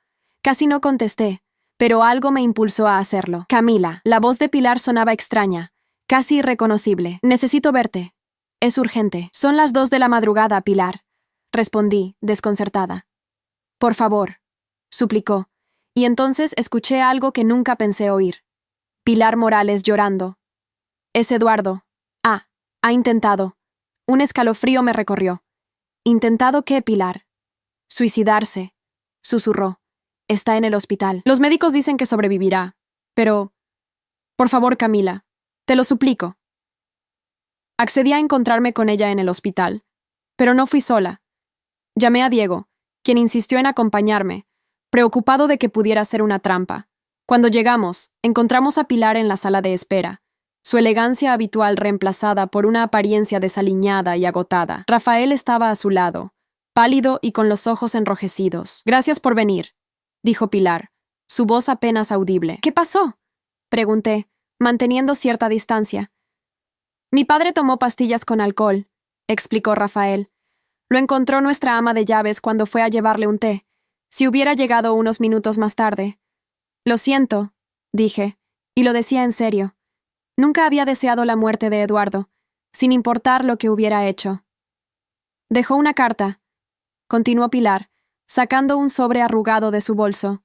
Casi no contesté, pero algo me impulsó a hacerlo. «Camila». La voz de Pilar sonaba extraña, casi irreconocible. «Necesito verte. Es urgente». «Son las 2 de la madrugada, Pilar», respondí, desconcertada. «Por favor», suplicó, y entonces escuché algo que nunca pensé oír. Pilar Morales llorando. «Es Eduardo. Ha intentado». Un escalofrío me recorrió. «¿Intentado qué, Pilar?» «Suicidarse», susurró. «Está en el hospital. Los médicos dicen que sobrevivirá. Pero... por favor, Camila, te lo suplico». Accedí a encontrarme con ella en el hospital, pero no fui sola. Llamé a Diego, quien insistió en acompañarme, preocupado de que pudiera ser una trampa. Cuando llegamos, encontramos a Pilar en la sala de espera, su elegancia habitual reemplazada por una apariencia desaliñada y agotada. Rafael estaba a su lado, pálido y con los ojos enrojecidos. «Gracias por venir», dijo Pilar, su voz apenas audible. «¿Qué pasó?», pregunté, manteniendo cierta distancia. «Mi padre tomó pastillas con alcohol», explicó Rafael. «Lo encontró nuestra ama de llaves cuando fue a llevarle un té. Si hubiera llegado unos minutos más tarde». «Lo siento», dije, y lo decía en serio. Nunca había deseado la muerte de Eduardo, sin importar lo que hubiera hecho. Dejó una carta, continuó Pilar, sacando un sobre arrugado de su bolso.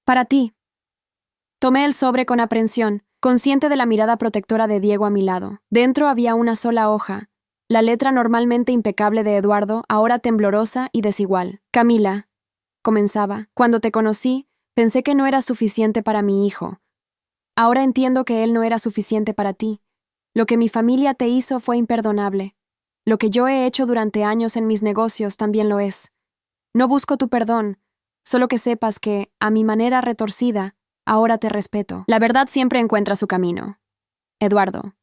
Para ti. Tomé el sobre con aprensión, consciente de la mirada protectora de Diego a mi lado. Dentro había una sola hoja, la letra normalmente impecable de Eduardo, ahora temblorosa y desigual. Camila, comenzaba, cuando te conocí, pensé que no era suficiente para mi hijo. Ahora entiendo que él no era suficiente para ti. Lo que mi familia te hizo fue imperdonable. Lo que yo he hecho durante años en mis negocios también lo es. No busco tu perdón, solo que sepas que, a mi manera retorcida, ahora te respeto. La verdad siempre encuentra su camino. Eduardo.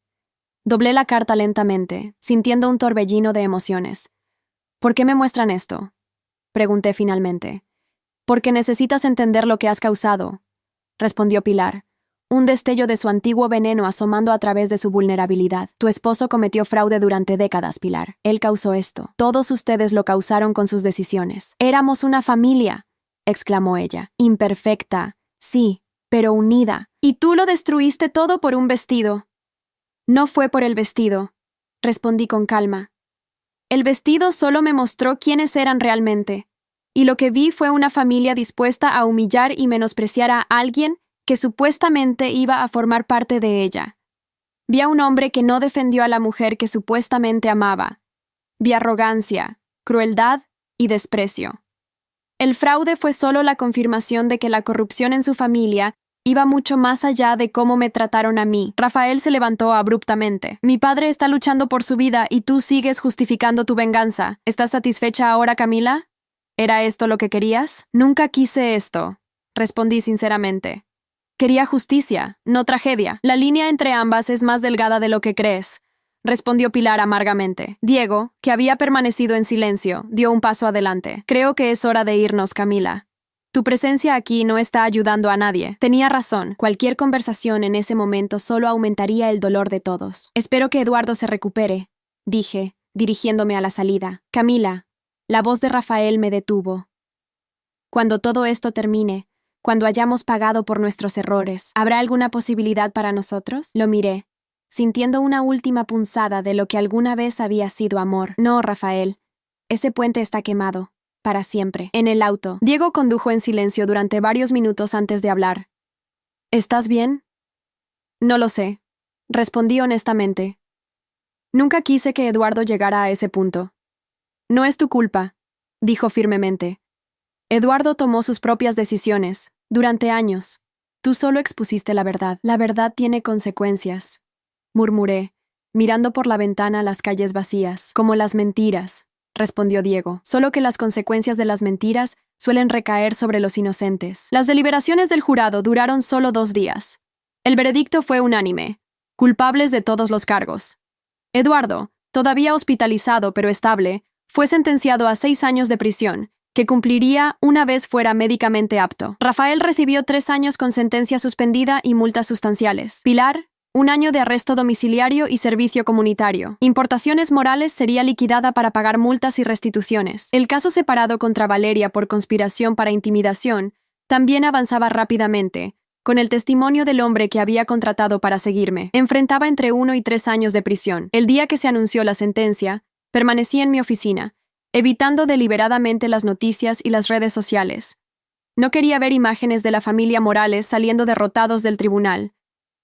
Doblé la carta lentamente, sintiendo un torbellino de emociones. ¿Por qué me muestran esto? Pregunté finalmente. Porque necesitas entender lo que has causado, respondió Pilar, un destello de su antiguo veneno asomando a través de su vulnerabilidad. Tu esposo cometió fraude durante décadas, Pilar. Él causó esto. Todos ustedes lo causaron con sus decisiones. Éramos una familia, exclamó ella. Imperfecta, sí, pero unida. Y tú lo destruiste todo por un vestido. No fue por el vestido, respondí con calma. El vestido solo me mostró quiénes eran realmente, y lo que vi fue una familia dispuesta a humillar y menospreciar a alguien que supuestamente iba a formar parte de ella. Vi a un hombre que no defendió a la mujer que supuestamente amaba. Vi arrogancia, crueldad y desprecio. El fraude fue solo la confirmación de que la corrupción en su familia iba mucho más allá de cómo me trataron a mí. Rafael se levantó abruptamente. Mi padre está luchando por su vida y tú sigues justificando tu venganza. ¿Estás satisfecha ahora, Camila? ¿Era esto lo que querías? Nunca quise esto, respondí sinceramente. Quería justicia, no tragedia. La línea entre ambas es más delgada de lo que crees, respondió Pilar amargamente. Diego, que había permanecido en silencio, dio un paso adelante. Creo que es hora de irnos, Camila. Tu presencia aquí no está ayudando a nadie. Tenía razón, cualquier conversación en ese momento solo aumentaría el dolor de todos. Espero que Eduardo se recupere, dije, dirigiéndome a la salida. Camila, la voz de Rafael me detuvo. Cuando todo esto termine, cuando hayamos pagado por nuestros errores, ¿habrá alguna posibilidad para nosotros? Lo miré, sintiendo una última punzada de lo que alguna vez había sido amor. No, Rafael, ese puente está quemado, para siempre. En el auto, Diego condujo en silencio durante varios minutos antes de hablar. ¿Estás bien? No lo sé, respondí honestamente. Nunca quise que Eduardo llegara a ese punto. No es tu culpa, dijo firmemente. Eduardo tomó sus propias decisiones, durante años. Tú solo expusiste la verdad. La verdad tiene consecuencias, murmuré, mirando por la ventana las calles vacías. Como las mentiras, respondió Diego, solo que las consecuencias de las mentiras suelen recaer sobre los inocentes. Las deliberaciones del jurado duraron solo 2 días. El veredicto fue unánime, culpables de todos los cargos. Eduardo, todavía hospitalizado pero estable, fue sentenciado a 6 años de prisión, que cumpliría una vez fuera médicamente apto. Rafael recibió 3 años con sentencia suspendida y multas sustanciales. Pilar, 1 año de arresto domiciliario y servicio comunitario. Importaciones Morales sería liquidada para pagar multas y restituciones. El caso separado contra Valeria por conspiración para intimidación también avanzaba rápidamente, con el testimonio del hombre que había contratado para seguirme. Enfrentaba entre 1 y 3 años de prisión. El día que se anunció la sentencia, permanecí en mi oficina, evitando deliberadamente las noticias y las redes sociales. No quería ver imágenes de la familia Morales saliendo derrotados del tribunal.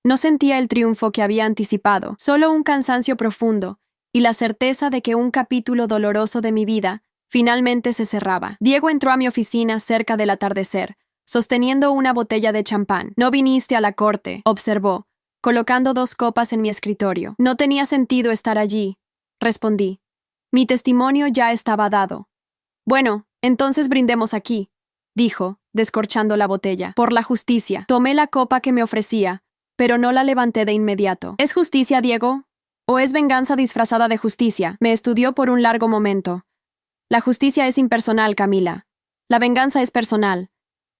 No sentía el triunfo que había anticipado, solo un cansancio profundo y la certeza de que un capítulo doloroso de mi vida finalmente se cerraba. Diego entró a mi oficina cerca del atardecer, sosteniendo una botella de champán. No viniste a la corte, observó, colocando 2 copas en mi escritorio. No tenía sentido estar allí, respondí. Mi testimonio ya estaba dado. Bueno, entonces brindemos aquí, dijo, descorchando la botella. Por la justicia. Tomé la copa que me ofrecía, pero no la levanté de inmediato. ¿Es justicia, Diego? ¿O es venganza disfrazada de justicia? Me estudió por un largo momento. La justicia es impersonal, Camila. La venganza es personal.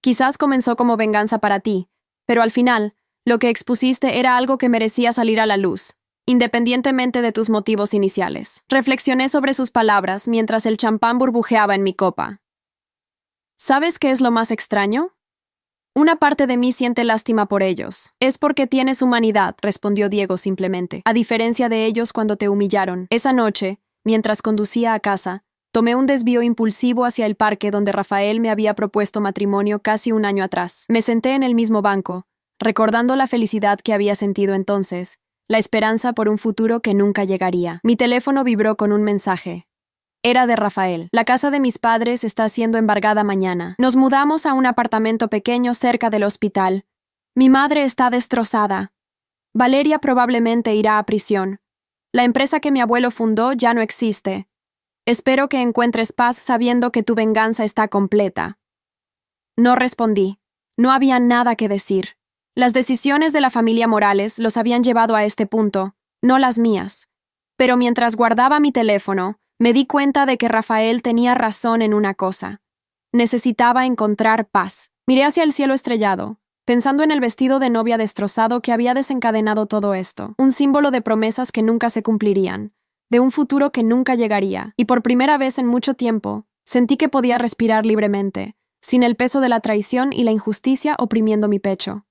Quizás comenzó como venganza para ti, pero al final, lo que expusiste era algo que merecía salir a la luz, independientemente de tus motivos iniciales. Reflexioné sobre sus palabras mientras el champán burbujeaba en mi copa. ¿Sabes qué es lo más extraño? Una parte de mí siente lástima por ellos. Es porque tienes humanidad, respondió Diego simplemente. A diferencia de ellos cuando te humillaron. Esa noche, Mientras conducía a casa, tomé un desvío impulsivo hacia el parque donde Rafael me había propuesto matrimonio casi un año atrás. Me senté en el mismo banco, recordando la felicidad que había sentido entonces, la esperanza por un futuro que nunca llegaría. Mi teléfono vibró con un mensaje. Era de Rafael. La casa de mis padres está siendo embargada mañana. Nos mudamos a un apartamento pequeño cerca del hospital. Mi madre está destrozada. Valeria probablemente irá a prisión. La empresa que mi abuelo fundó ya no existe. Espero que encuentres paz sabiendo que tu venganza está completa. No respondí. No había nada que decir. Las decisiones de la familia Morales los habían llevado a este punto, no las mías. Pero mientras guardaba mi teléfono, me di cuenta de que Rafael tenía razón en una cosa. Necesitaba encontrar paz. Miré hacia el cielo estrellado, pensando en el vestido de novia destrozado que había desencadenado todo esto, un símbolo de promesas que nunca se cumplirían, de un futuro que nunca llegaría, y por primera vez en mucho tiempo, sentí que podía respirar libremente, sin el peso de la traición y la injusticia oprimiendo mi pecho.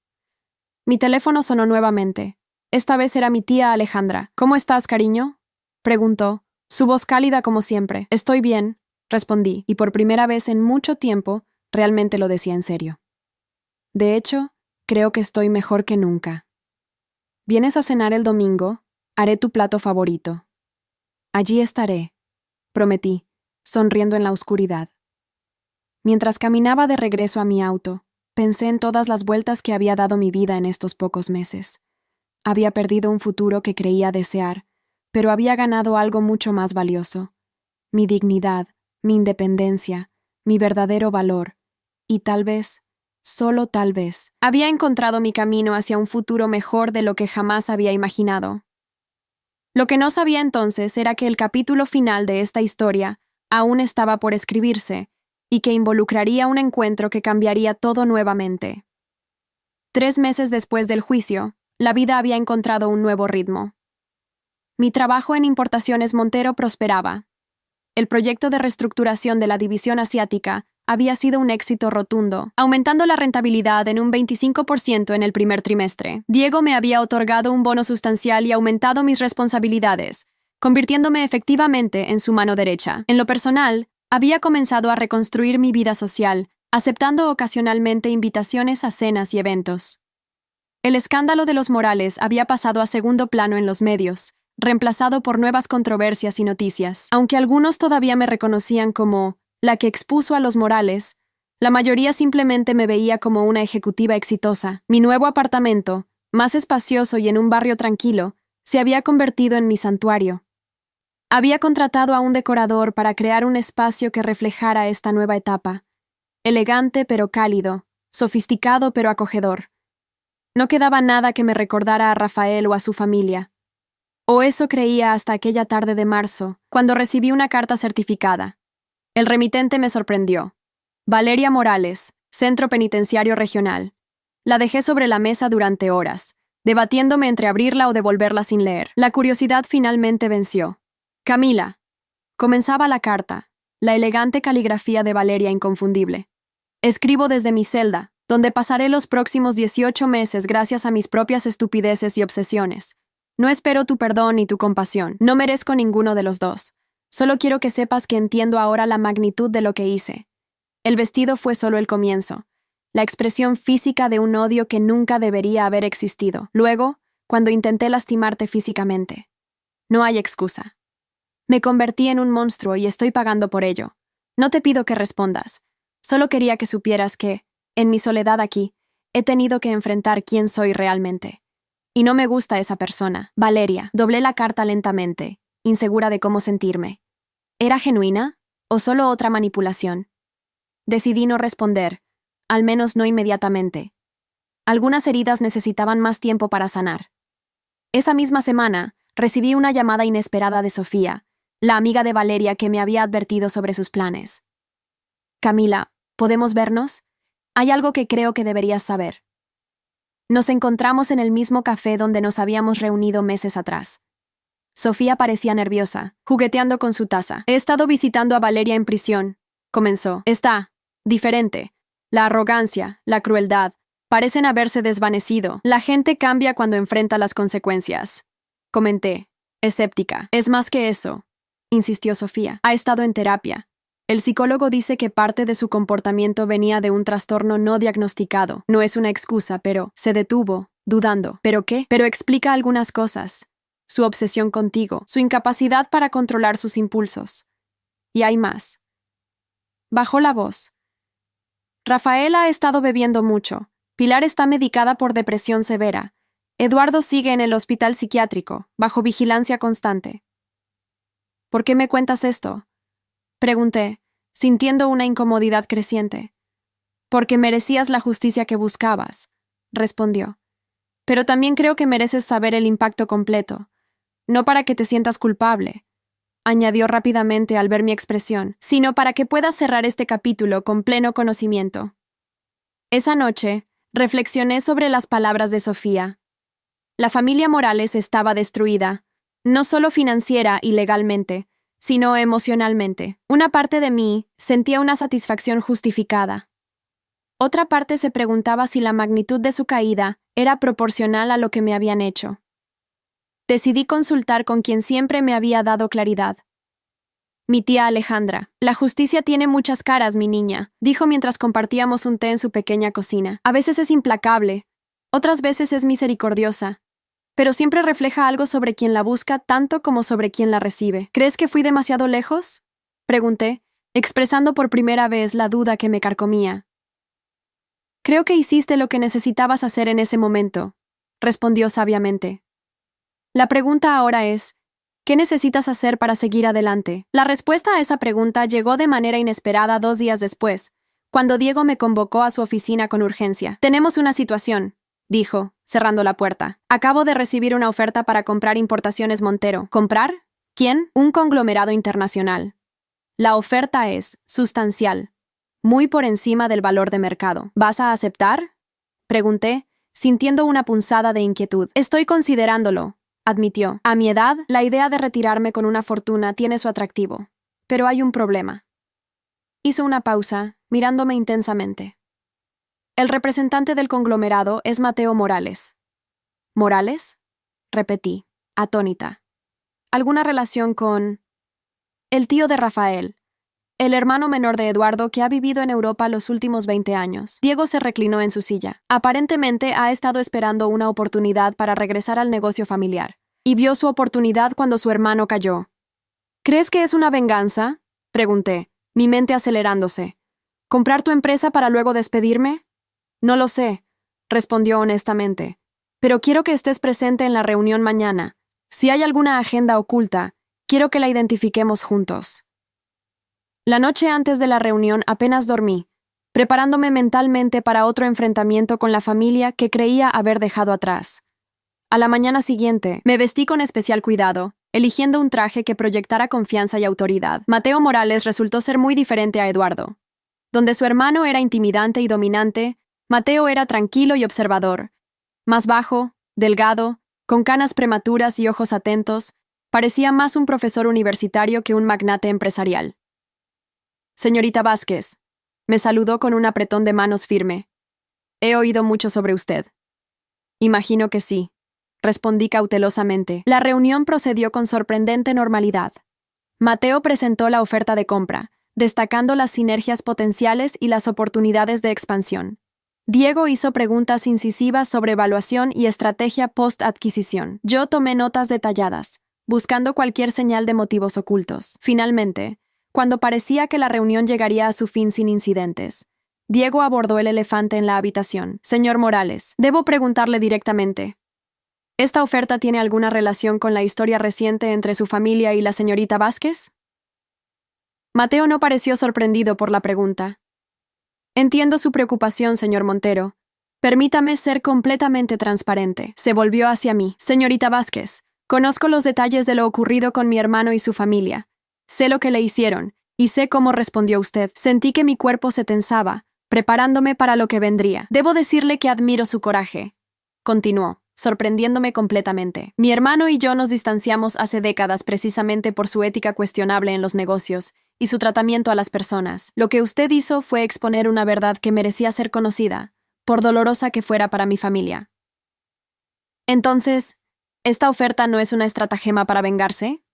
Mi teléfono sonó nuevamente. Esta vez era mi tía Alejandra. ¿Cómo estás, cariño?, preguntó, su voz cálida como siempre. Estoy bien, respondí, y por primera vez en mucho tiempo, realmente lo decía en serio. De hecho, creo que estoy mejor que nunca. ¿Vienes a cenar el domingo? Haré tu plato favorito. Allí estaré, prometí, sonriendo en la oscuridad. Mientras caminaba de regreso a mi auto, pensé en todas las vueltas que había dado mi vida en estos pocos meses. Había perdido un futuro que creía desear, pero había ganado algo mucho más valioso. Mi dignidad, mi independencia, mi verdadero valor, y tal vez, solo tal vez, había encontrado mi camino hacia un futuro mejor de lo que jamás había imaginado. Lo que no sabía entonces era que el capítulo final de esta historia aún estaba por escribirse, y que involucraría un encuentro que cambiaría todo nuevamente. 3 meses después del juicio, la vida había encontrado un nuevo ritmo. Mi trabajo en Importaciones Montero prosperaba. El proyecto de reestructuración de la división asiática había sido un éxito rotundo, aumentando la rentabilidad en un 25% en el primer trimestre. Diego me había otorgado un bono sustancial y aumentado mis responsabilidades, convirtiéndome efectivamente en su mano derecha. En lo personal, había comenzado a reconstruir mi vida social, aceptando ocasionalmente invitaciones a cenas y eventos. El escándalo de los Morales había pasado a segundo plano en los medios, reemplazado por nuevas controversias y noticias. Aunque algunos todavía me reconocían como la que expuso a los Morales, la mayoría simplemente me veía como una ejecutiva exitosa. Mi nuevo apartamento, más espacioso y en un barrio tranquilo, se había convertido en mi santuario. Había contratado a un decorador para crear un espacio que reflejara esta nueva etapa. Elegante pero cálido, sofisticado pero acogedor. No quedaba nada que me recordara a Rafael o a su familia. O eso creía hasta aquella tarde de marzo, cuando recibí una carta certificada. El remitente me sorprendió. Valeria Morales, Centro Penitenciario Regional. La dejé sobre la mesa durante horas, debatiéndome entre abrirla o devolverla sin leer. La curiosidad finalmente venció. Camila. Comenzaba la carta, la elegante caligrafía de Valeria inconfundible. Escribo desde mi celda, donde pasaré los próximos 18 meses gracias a mis propias estupideces y obsesiones. No espero tu perdón ni tu compasión. No merezco ninguno de los dos. Solo quiero que sepas que entiendo ahora la magnitud de lo que hice. El vestido fue solo el comienzo, la expresión física de un odio que nunca debería haber existido. Luego, cuando intenté lastimarte físicamente. No hay excusa. Me convertí en un monstruo y estoy pagando por ello. No te pido que respondas. Solo quería que supieras que, en mi soledad aquí, he tenido que enfrentar quién soy realmente. Y no me gusta esa persona. Valeria. Doblé la carta lentamente, insegura de cómo sentirme. ¿Era genuina? ¿O solo otra manipulación? Decidí no responder, al menos no inmediatamente. Algunas heridas necesitaban más tiempo para sanar. Esa misma semana, recibí una llamada inesperada de Sofía, la amiga de Valeria que me había advertido sobre sus planes. Camila, ¿podemos vernos? Hay algo que creo que deberías saber. Nos encontramos en el mismo café donde nos habíamos reunido meses atrás. Sofía parecía nerviosa, jugueteando con su taza. He estado visitando a Valeria en prisión, comenzó. Está diferente. La arrogancia, la crueldad, parecen haberse desvanecido. La gente cambia cuando enfrenta las consecuencias. Comenté, escéptica. Es más que eso. insistió Sofía. Ha estado en terapia. El psicólogo dice que parte de su comportamiento venía de un trastorno no diagnosticado. No es una excusa, pero se detuvo, dudando. ¿Pero qué? Pero explica algunas cosas. Su obsesión contigo, su incapacidad para controlar sus impulsos. Y hay más. Bajó la voz. Rafael ha estado bebiendo mucho. Pilar está medicada por depresión severa. Eduardo sigue en el hospital psiquiátrico, bajo vigilancia constante. ¿Por qué me cuentas esto? Pregunté, sintiendo una incomodidad creciente. Porque merecías la justicia que buscabas, respondió. Pero también creo que mereces saber el impacto completo, no para que te sientas culpable, añadió rápidamente al ver mi expresión, sino para que puedas cerrar este capítulo con pleno conocimiento. Esa noche, reflexioné sobre las palabras de Sofía. La familia Morales estaba destruida, no solo financiera y legalmente, sino emocionalmente. Una parte de mí sentía una satisfacción justificada. Otra parte se preguntaba si la magnitud de su caída era proporcional a lo que me habían hecho. Decidí consultar con quien siempre me había dado claridad. Mi tía Alejandra. La justicia tiene muchas caras, mi niña, dijo mientras compartíamos un té en su pequeña cocina. A veces es implacable, otras veces es misericordiosa, pero siempre refleja algo sobre quien la busca tanto como sobre quien la recibe. ¿Crees que fui demasiado lejos? Pregunté, expresando por primera vez la duda que me carcomía. Creo que hiciste lo que necesitabas hacer en ese momento, respondió sabiamente. La pregunta ahora es, ¿qué necesitas hacer para seguir adelante? La respuesta a esa pregunta llegó de manera inesperada 2 días después, cuando Diego me convocó a su oficina con urgencia. Tenemos una situación, dijo, cerrando la puerta. Acabo de recibir una oferta para comprar Importaciones Montero. ¿Comprar? ¿Quién? Un conglomerado internacional. La oferta es sustancial, muy por encima del valor de mercado. ¿Vas a aceptar? Pregunté, sintiendo una punzada de inquietud. Estoy considerándolo, admitió. A mi edad, la idea de retirarme con una fortuna tiene su atractivo. Pero hay un problema. Hizo una pausa, mirándome intensamente. El representante del conglomerado es Mateo Morales. ¿Morales? Repetí, atónita. ¿Alguna relación con...? El tío de Rafael, el hermano menor de Eduardo que ha vivido en Europa los últimos 20 años. Diego se reclinó en su silla. Aparentemente ha estado esperando una oportunidad para regresar al negocio familiar, y vio su oportunidad cuando su hermano cayó. ¿Crees que es una venganza? Pregunté, mi mente acelerándose. ¿Comprar tu empresa para luego despedirme? No lo sé, respondió honestamente. Pero quiero que estés presente en la reunión mañana. Si hay alguna agenda oculta, quiero que la identifiquemos juntos. La noche antes de la reunión apenas dormí, preparándome mentalmente para otro enfrentamiento con la familia que creía haber dejado atrás. A la mañana siguiente, me vestí con especial cuidado, eligiendo un traje que proyectara confianza y autoridad. Mateo Morales resultó ser muy diferente a Eduardo. Donde su hermano era intimidante y dominante, Mateo era tranquilo y observador. Más bajo, delgado, con canas prematuras y ojos atentos, parecía más un profesor universitario que un magnate empresarial. Señorita Vázquez, me saludó con un apretón de manos firme. He oído mucho sobre usted. Imagino que sí, respondí cautelosamente. La reunión procedió con sorprendente normalidad. Mateo presentó la oferta de compra, destacando las sinergias potenciales y las oportunidades de expansión. Diego hizo preguntas incisivas sobre evaluación y estrategia post-adquisición. Yo tomé notas detalladas, buscando cualquier señal de motivos ocultos. Finalmente, cuando parecía que la reunión llegaría a su fin sin incidentes, Diego abordó el elefante en la habitación. Señor Morales, debo preguntarle directamente. ¿Esta oferta tiene alguna relación con la historia reciente entre su familia y la señorita Vázquez? Mateo no pareció sorprendido por la pregunta. Entiendo su preocupación, señor Montero. Permítame ser completamente transparente. Se volvió hacia mí. Señorita Vázquez, conozco los detalles de lo ocurrido con mi hermano y su familia. Sé lo que le hicieron, y sé cómo respondió usted. Sentí que mi cuerpo se tensaba, preparándome para lo que vendría. Debo decirle que admiro su coraje. Continuó, sorprendiéndome completamente. Mi hermano y yo nos distanciamos hace décadas precisamente por su ética cuestionable en los negocios y su tratamiento a las personas. Lo que usted hizo fue exponer una verdad que merecía ser conocida, por dolorosa que fuera para mi familia. Entonces, ¿esta oferta no es una estratagema para vengarse?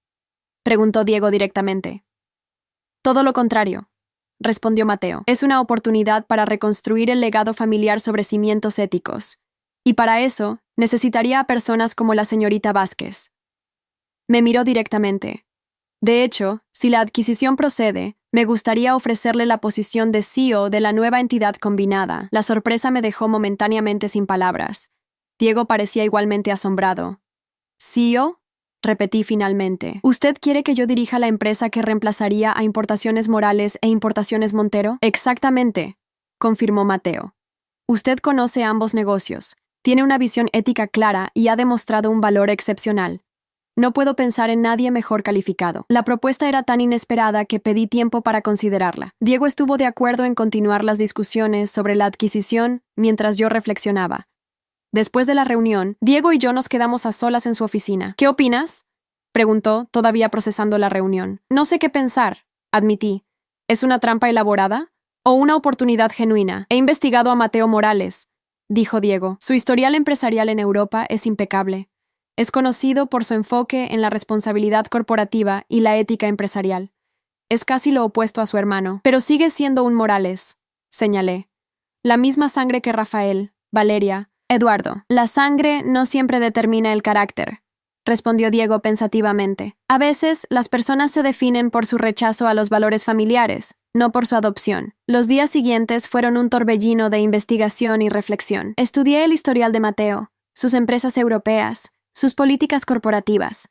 Preguntó Diego directamente. Todo lo contrario, respondió Mateo. Es una oportunidad para reconstruir el legado familiar sobre cimientos éticos. Y para eso, necesitaría a personas como la señorita Vázquez. Me miró directamente. De hecho, si la adquisición procede, me gustaría ofrecerle la posición de CEO de la nueva entidad combinada. La sorpresa me dejó momentáneamente sin palabras. Diego parecía igualmente asombrado. ¿CEO? Repetí finalmente. ¿Usted quiere que yo dirija la empresa que reemplazaría a Importaciones Morales e Importaciones Montero? Exactamente, confirmó Mateo. Usted conoce ambos negocios, tiene una visión ética clara y ha demostrado un valor excepcional. No puedo pensar en nadie mejor calificado. La propuesta era tan inesperada que pedí tiempo para considerarla. Diego estuvo de acuerdo en continuar las discusiones sobre la adquisición mientras yo reflexionaba. Después de la reunión, Diego y yo nos quedamos a solas en su oficina. ¿Qué opinas?, preguntó, todavía procesando la reunión. No sé qué pensar, admití. ¿Es una trampa elaborada o una oportunidad genuina? He investigado a Mateo Morales, dijo Diego. Su historial empresarial en Europa es impecable. Es conocido por su enfoque en la responsabilidad corporativa y la ética empresarial. Es casi lo opuesto a su hermano, pero sigue siendo un Morales, señalé. La misma sangre que Rafael, Valeria, Eduardo. La sangre no siempre determina el carácter, respondió Diego pensativamente. A veces, las personas se definen por su rechazo a los valores familiares, no por su adopción. Los días siguientes fueron un torbellino de investigación y reflexión. Estudié el historial de Mateo, sus empresas europeas, sus políticas corporativas.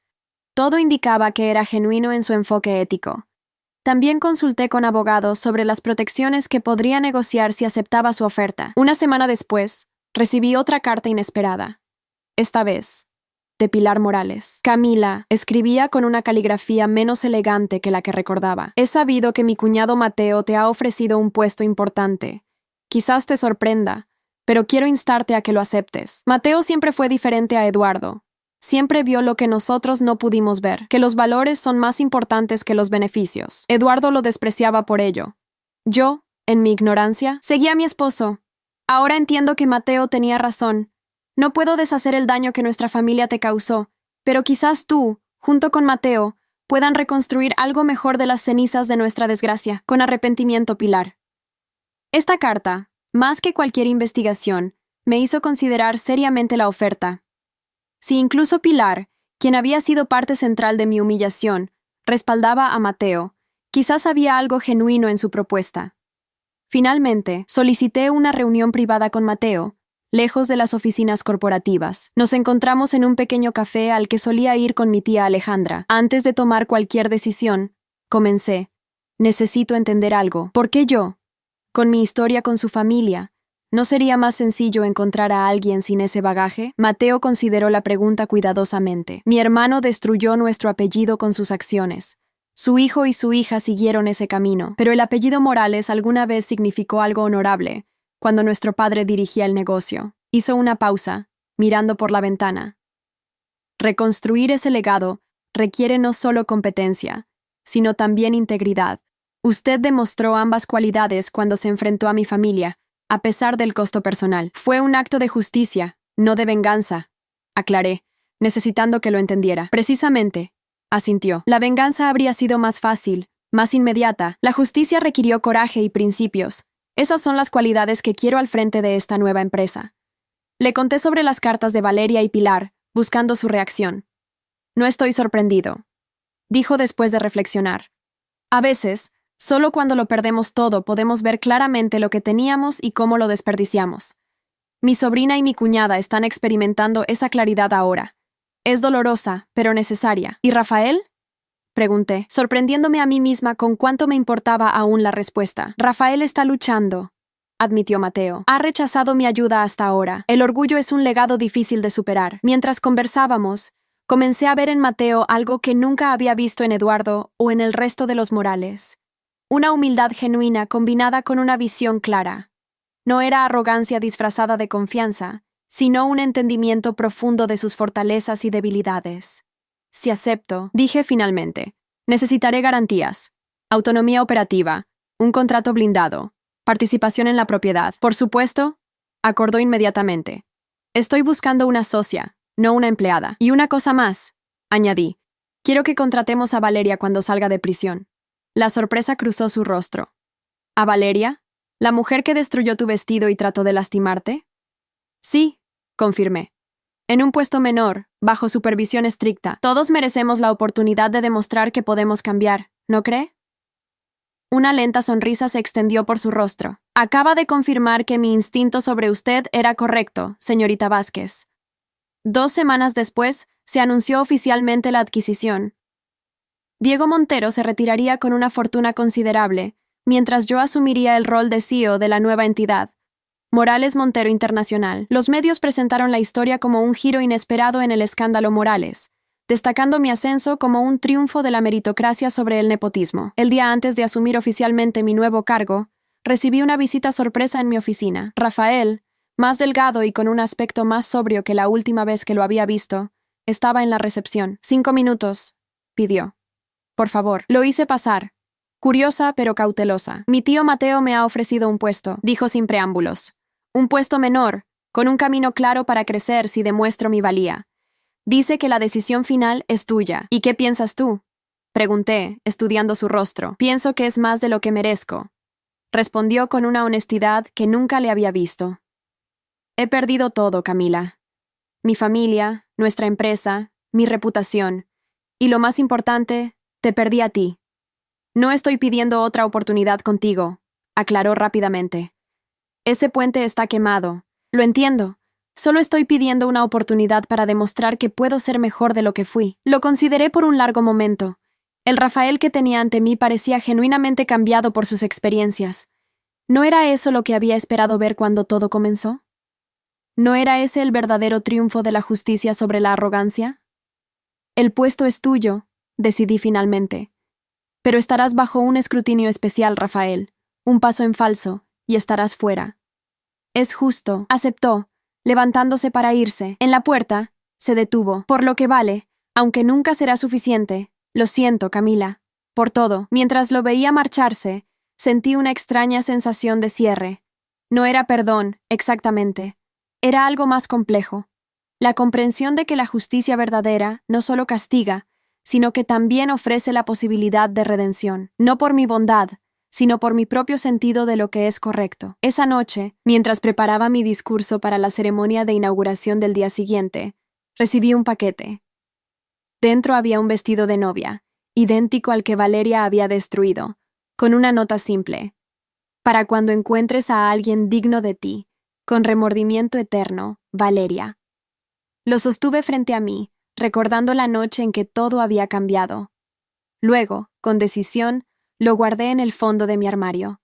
Todo indicaba que era genuino en su enfoque ético. También consulté con abogados sobre las protecciones que podría negociar si aceptaba su oferta. Una semana después, recibí otra carta inesperada. Esta vez, de Pilar Morales. Camila, escribía con una caligrafía menos elegante que la que recordaba. He sabido que mi cuñado Mateo te ha ofrecido un puesto importante. Quizás te sorprenda, pero quiero instarte a que lo aceptes. Mateo siempre fue diferente a Eduardo. Siempre vio lo que nosotros no pudimos ver, que los valores son más importantes que los beneficios. Eduardo lo despreciaba por ello. Yo, en mi ignorancia, seguí a mi esposo. Ahora entiendo que Mateo tenía razón. No puedo deshacer el daño que nuestra familia te causó, pero quizás tú, junto con Mateo, puedan reconstruir algo mejor de las cenizas de nuestra desgracia. Con arrepentimiento, Pilar. Esta carta, más que cualquier investigación, me hizo considerar seriamente la oferta. Si incluso Pilar, quien había sido parte central de mi humillación, respaldaba a Mateo, quizás había algo genuino en su propuesta. Finalmente, solicité una reunión privada con Mateo, lejos de las oficinas corporativas. Nos encontramos en un pequeño café al que solía ir con mi tía Alejandra. Antes de tomar cualquier decisión, comencé. Necesito entender algo. ¿Por qué yo? Con mi historia con su familia, ¿no sería más sencillo encontrar a alguien sin ese bagaje? Mateo consideró la pregunta cuidadosamente. Mi hermano destruyó nuestro apellido con sus acciones. Su hijo y su hija siguieron ese camino, pero el apellido Morales alguna vez significó algo honorable, cuando nuestro padre dirigía el negocio. Hizo una pausa, mirando por la ventana. Reconstruir ese legado requiere no solo competencia, sino también integridad. Usted demostró ambas cualidades cuando se enfrentó a mi familia, a pesar del costo personal. Fue un acto de justicia, no de venganza, aclaré, necesitando que lo entendiera. Precisamente, asintió. La venganza habría sido más fácil, más inmediata. La justicia requirió coraje y principios. Esas son las cualidades que quiero al frente de esta nueva empresa. Le conté sobre las cartas de Valeria y Pilar, buscando su reacción. No estoy sorprendido, dijo después de reflexionar. A veces, solo cuando lo perdemos todo podemos ver claramente lo que teníamos y cómo lo desperdiciamos. Mi sobrina y mi cuñada están experimentando esa claridad ahora. Es dolorosa, pero necesaria. ¿Y Rafael?, pregunté, sorprendiéndome a mí misma con cuánto me importaba aún la respuesta. Rafael está luchando, admitió Mateo. Ha rechazado mi ayuda hasta ahora. El orgullo es un legado difícil de superar. Mientras conversábamos, comencé a ver en Mateo algo que nunca había visto en Eduardo o en el resto de los Morales. Una humildad genuina combinada con una visión clara. No era arrogancia disfrazada de confianza, sino un entendimiento profundo de sus fortalezas y debilidades. Si acepto, dije finalmente, necesitaré garantías, autonomía operativa, un contrato blindado, participación en la propiedad. Por supuesto, acordó inmediatamente. Estoy buscando una socia, no una empleada. Y una cosa más, añadí. Quiero que contratemos a Valeria cuando salga de prisión. La sorpresa cruzó su rostro. ¿A Valeria? ¿La mujer que destruyó tu vestido y trató de lastimarte? Sí, confirmé. En un puesto menor, bajo supervisión estricta, todos merecemos la oportunidad de demostrar que podemos cambiar, ¿no cree? Una lenta sonrisa se extendió por su rostro. Acaba de confirmar que mi instinto sobre usted era correcto, señorita Vázquez. 2 semanas después, se anunció oficialmente la adquisición. Diego Montero se retiraría con una fortuna considerable, mientras yo asumiría el rol de CEO de la nueva entidad, Morales Montero Internacional. Los medios presentaron la historia como un giro inesperado en el escándalo Morales, destacando mi ascenso como un triunfo de la meritocracia sobre el nepotismo. El día antes de asumir oficialmente mi nuevo cargo, recibí una visita sorpresa en mi oficina. Rafael, más delgado y con un aspecto más sobrio que la última vez que lo había visto, estaba en la recepción. 5 minutos, pidió. Por favor. Lo hice pasar, curiosa pero cautelosa. Mi tío Mateo me ha ofrecido un puesto, dijo sin preámbulos. Un puesto menor, con un camino claro para crecer si demuestro mi valía. Dice que la decisión final es tuya. ¿Y qué piensas tú? Pregunté, estudiando su rostro. Pienso que es más de lo que merezco. Respondió con una honestidad que nunca le había visto. He perdido todo, Camila. Mi familia, nuestra empresa, mi reputación. Y lo más importante, te perdí a ti. No estoy pidiendo otra oportunidad contigo, aclaró rápidamente. Ese puente está quemado. Lo entiendo. Solo estoy pidiendo una oportunidad para demostrar que puedo ser mejor de lo que fui. Lo consideré por un largo momento. El Rafael que tenía ante mí parecía genuinamente cambiado por sus experiencias. ¿No era eso lo que había esperado ver cuando todo comenzó? ¿No era ese el verdadero triunfo de la justicia sobre la arrogancia? El puesto es tuyo, decidí finalmente. Pero estarás bajo un escrutinio especial, Rafael. Un paso en falso, y estarás fuera. Es justo, aceptó, levantándose para irse. En la puerta, se detuvo. Por lo que vale, aunque nunca será suficiente, lo siento, Camila. Por todo. Mientras lo veía marcharse, sentí una extraña sensación de cierre. No era perdón, exactamente. Era algo más complejo. La comprensión de que la justicia verdadera no solo castiga, sino que también ofrece la posibilidad de redención. No por mi bondad, sino por mi propio sentido de lo que es correcto. Esa noche, mientras preparaba mi discurso para la ceremonia de inauguración del día siguiente, recibí un paquete. Dentro había un vestido de novia, idéntico al que Valeria había destruido, con una nota simple. Para cuando encuentres a alguien digno de ti, con remordimiento eterno, Valeria. Lo sostuve frente a mí, recordando la noche en que todo había cambiado. Luego, con decisión, lo guardé en el fondo de mi armario.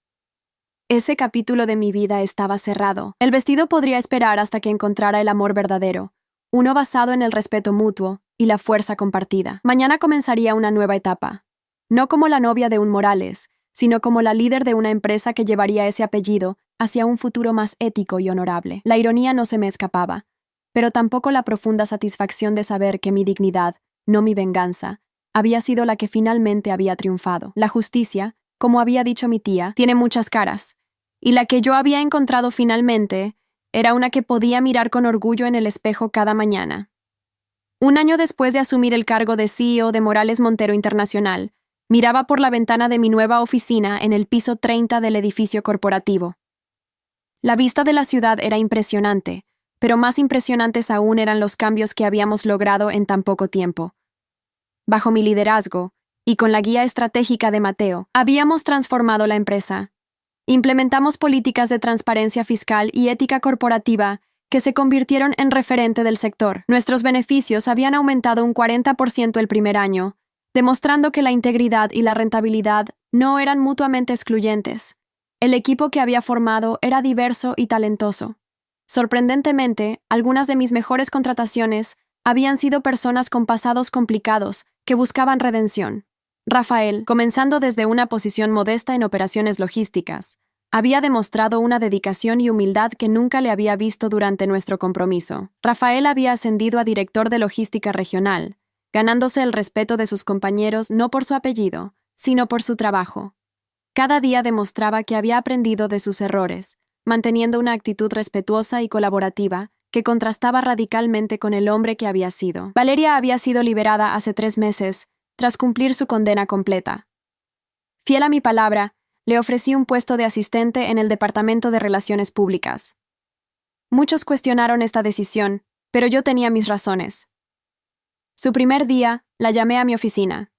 Ese capítulo de mi vida estaba cerrado. El vestido podría esperar hasta que encontrara el amor verdadero, uno basado en el respeto mutuo y la fuerza compartida. Mañana comenzaría una nueva etapa. No como la novia de un Morales, sino como la líder de una empresa que llevaría ese apellido hacia un futuro más ético y honorable. La ironía no se me escapaba, pero tampoco la profunda satisfacción de saber que mi dignidad, no mi venganza, había sido la que finalmente había triunfado. La justicia, como había dicho mi tía, tiene muchas caras, y la que yo había encontrado finalmente era una que podía mirar con orgullo en el espejo cada mañana. 1 año después de asumir el cargo de CEO de Morales Montero Internacional, miraba por la ventana de mi nueva oficina en el piso 30 del edificio corporativo. La vista de la ciudad era impresionante, pero más impresionantes aún eran los cambios que habíamos logrado en tan poco tiempo. Bajo mi liderazgo, y con la guía estratégica de Mateo, habíamos transformado la empresa. Implementamos políticas de transparencia fiscal y ética corporativa que se convirtieron en referente del sector. Nuestros beneficios habían aumentado un 40% el primer año, demostrando que la integridad y la rentabilidad no eran mutuamente excluyentes. El equipo que había formado era diverso y talentoso. Sorprendentemente, algunas de mis mejores contrataciones habían sido personas con pasados complicados que buscaban redención. Rafael, comenzando desde una posición modesta en operaciones logísticas, había demostrado una dedicación y humildad que nunca le había visto durante nuestro compromiso. Rafael había ascendido a director de logística regional, ganándose el respeto de sus compañeros no por su apellido, sino por su trabajo. Cada día demostraba que había aprendido de sus errores, manteniendo una actitud respetuosa y colaborativa que contrastaba radicalmente con el hombre que había sido. Valeria había sido liberada hace 3 meses, tras cumplir su condena completa. Fiel a mi palabra, le ofrecí un puesto de asistente en el Departamento de Relaciones Públicas. Muchos cuestionaron esta decisión, pero yo tenía mis razones. Su primer día, la llamé a mi oficina.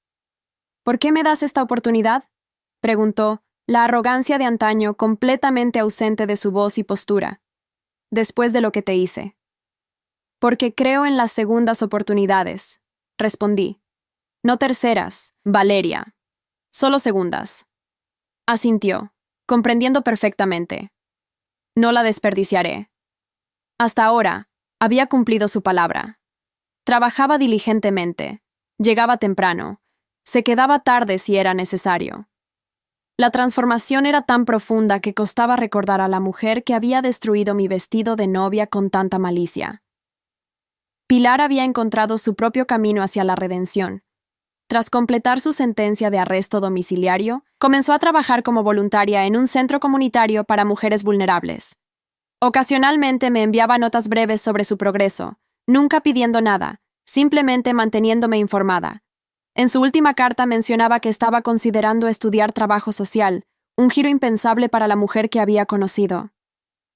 ¿Por qué me das esta oportunidad?, preguntó, la arrogancia de antaño completamente ausente de su voz y postura. Después de lo que te hice. Porque creo en las segundas oportunidades, respondí. No terceras, Valeria. Solo segundas. Asintió, comprendiendo perfectamente. No la desperdiciaré. Hasta ahora, había cumplido su palabra. Trabajaba diligentemente, llegaba temprano, se quedaba tarde si era necesario. La transformación era tan profunda que costaba recordar a la mujer que había destruido mi vestido de novia con tanta malicia. Pilar había encontrado su propio camino hacia la redención. Tras completar su sentencia de arresto domiciliario, comenzó a trabajar como voluntaria en un centro comunitario para mujeres vulnerables. Ocasionalmente me enviaba notas breves sobre su progreso, nunca pidiendo nada, simplemente manteniéndome informada. En su última carta mencionaba que estaba considerando estudiar trabajo social, un giro impensable para la mujer que había conocido.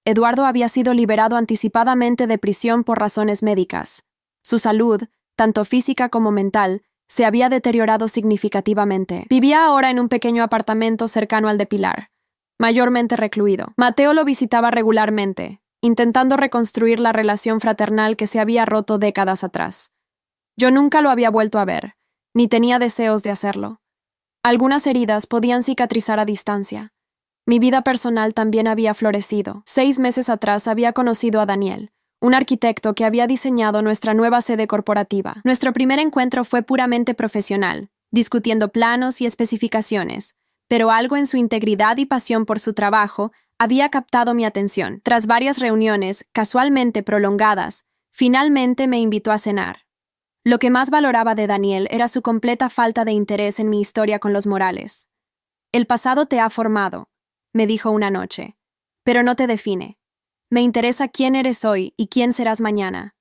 Eduardo había sido liberado anticipadamente de prisión por razones médicas. Su salud, tanto física como mental, se había deteriorado significativamente. Vivía ahora en un pequeño apartamento cercano al de Pilar, mayormente recluido. Mateo lo visitaba regularmente, intentando reconstruir la relación fraternal que se había roto décadas atrás. Yo nunca lo había vuelto a ver, ni tenía deseos de hacerlo. Algunas heridas podían cicatrizar a distancia. Mi vida personal también había florecido. 6 meses atrás había conocido a Daniel, un arquitecto que había diseñado nuestra nueva sede corporativa. Nuestro primer encuentro fue puramente profesional, discutiendo planos y especificaciones, pero algo en su integridad y pasión por su trabajo había captado mi atención. Tras varias reuniones, casualmente prolongadas, finalmente me invitó a cenar. Lo que más valoraba de Daniel era su completa falta de interés en mi historia con los Morales. El pasado te ha formado, me dijo una noche, pero no te define. Me interesa quién eres hoy y quién serás mañana.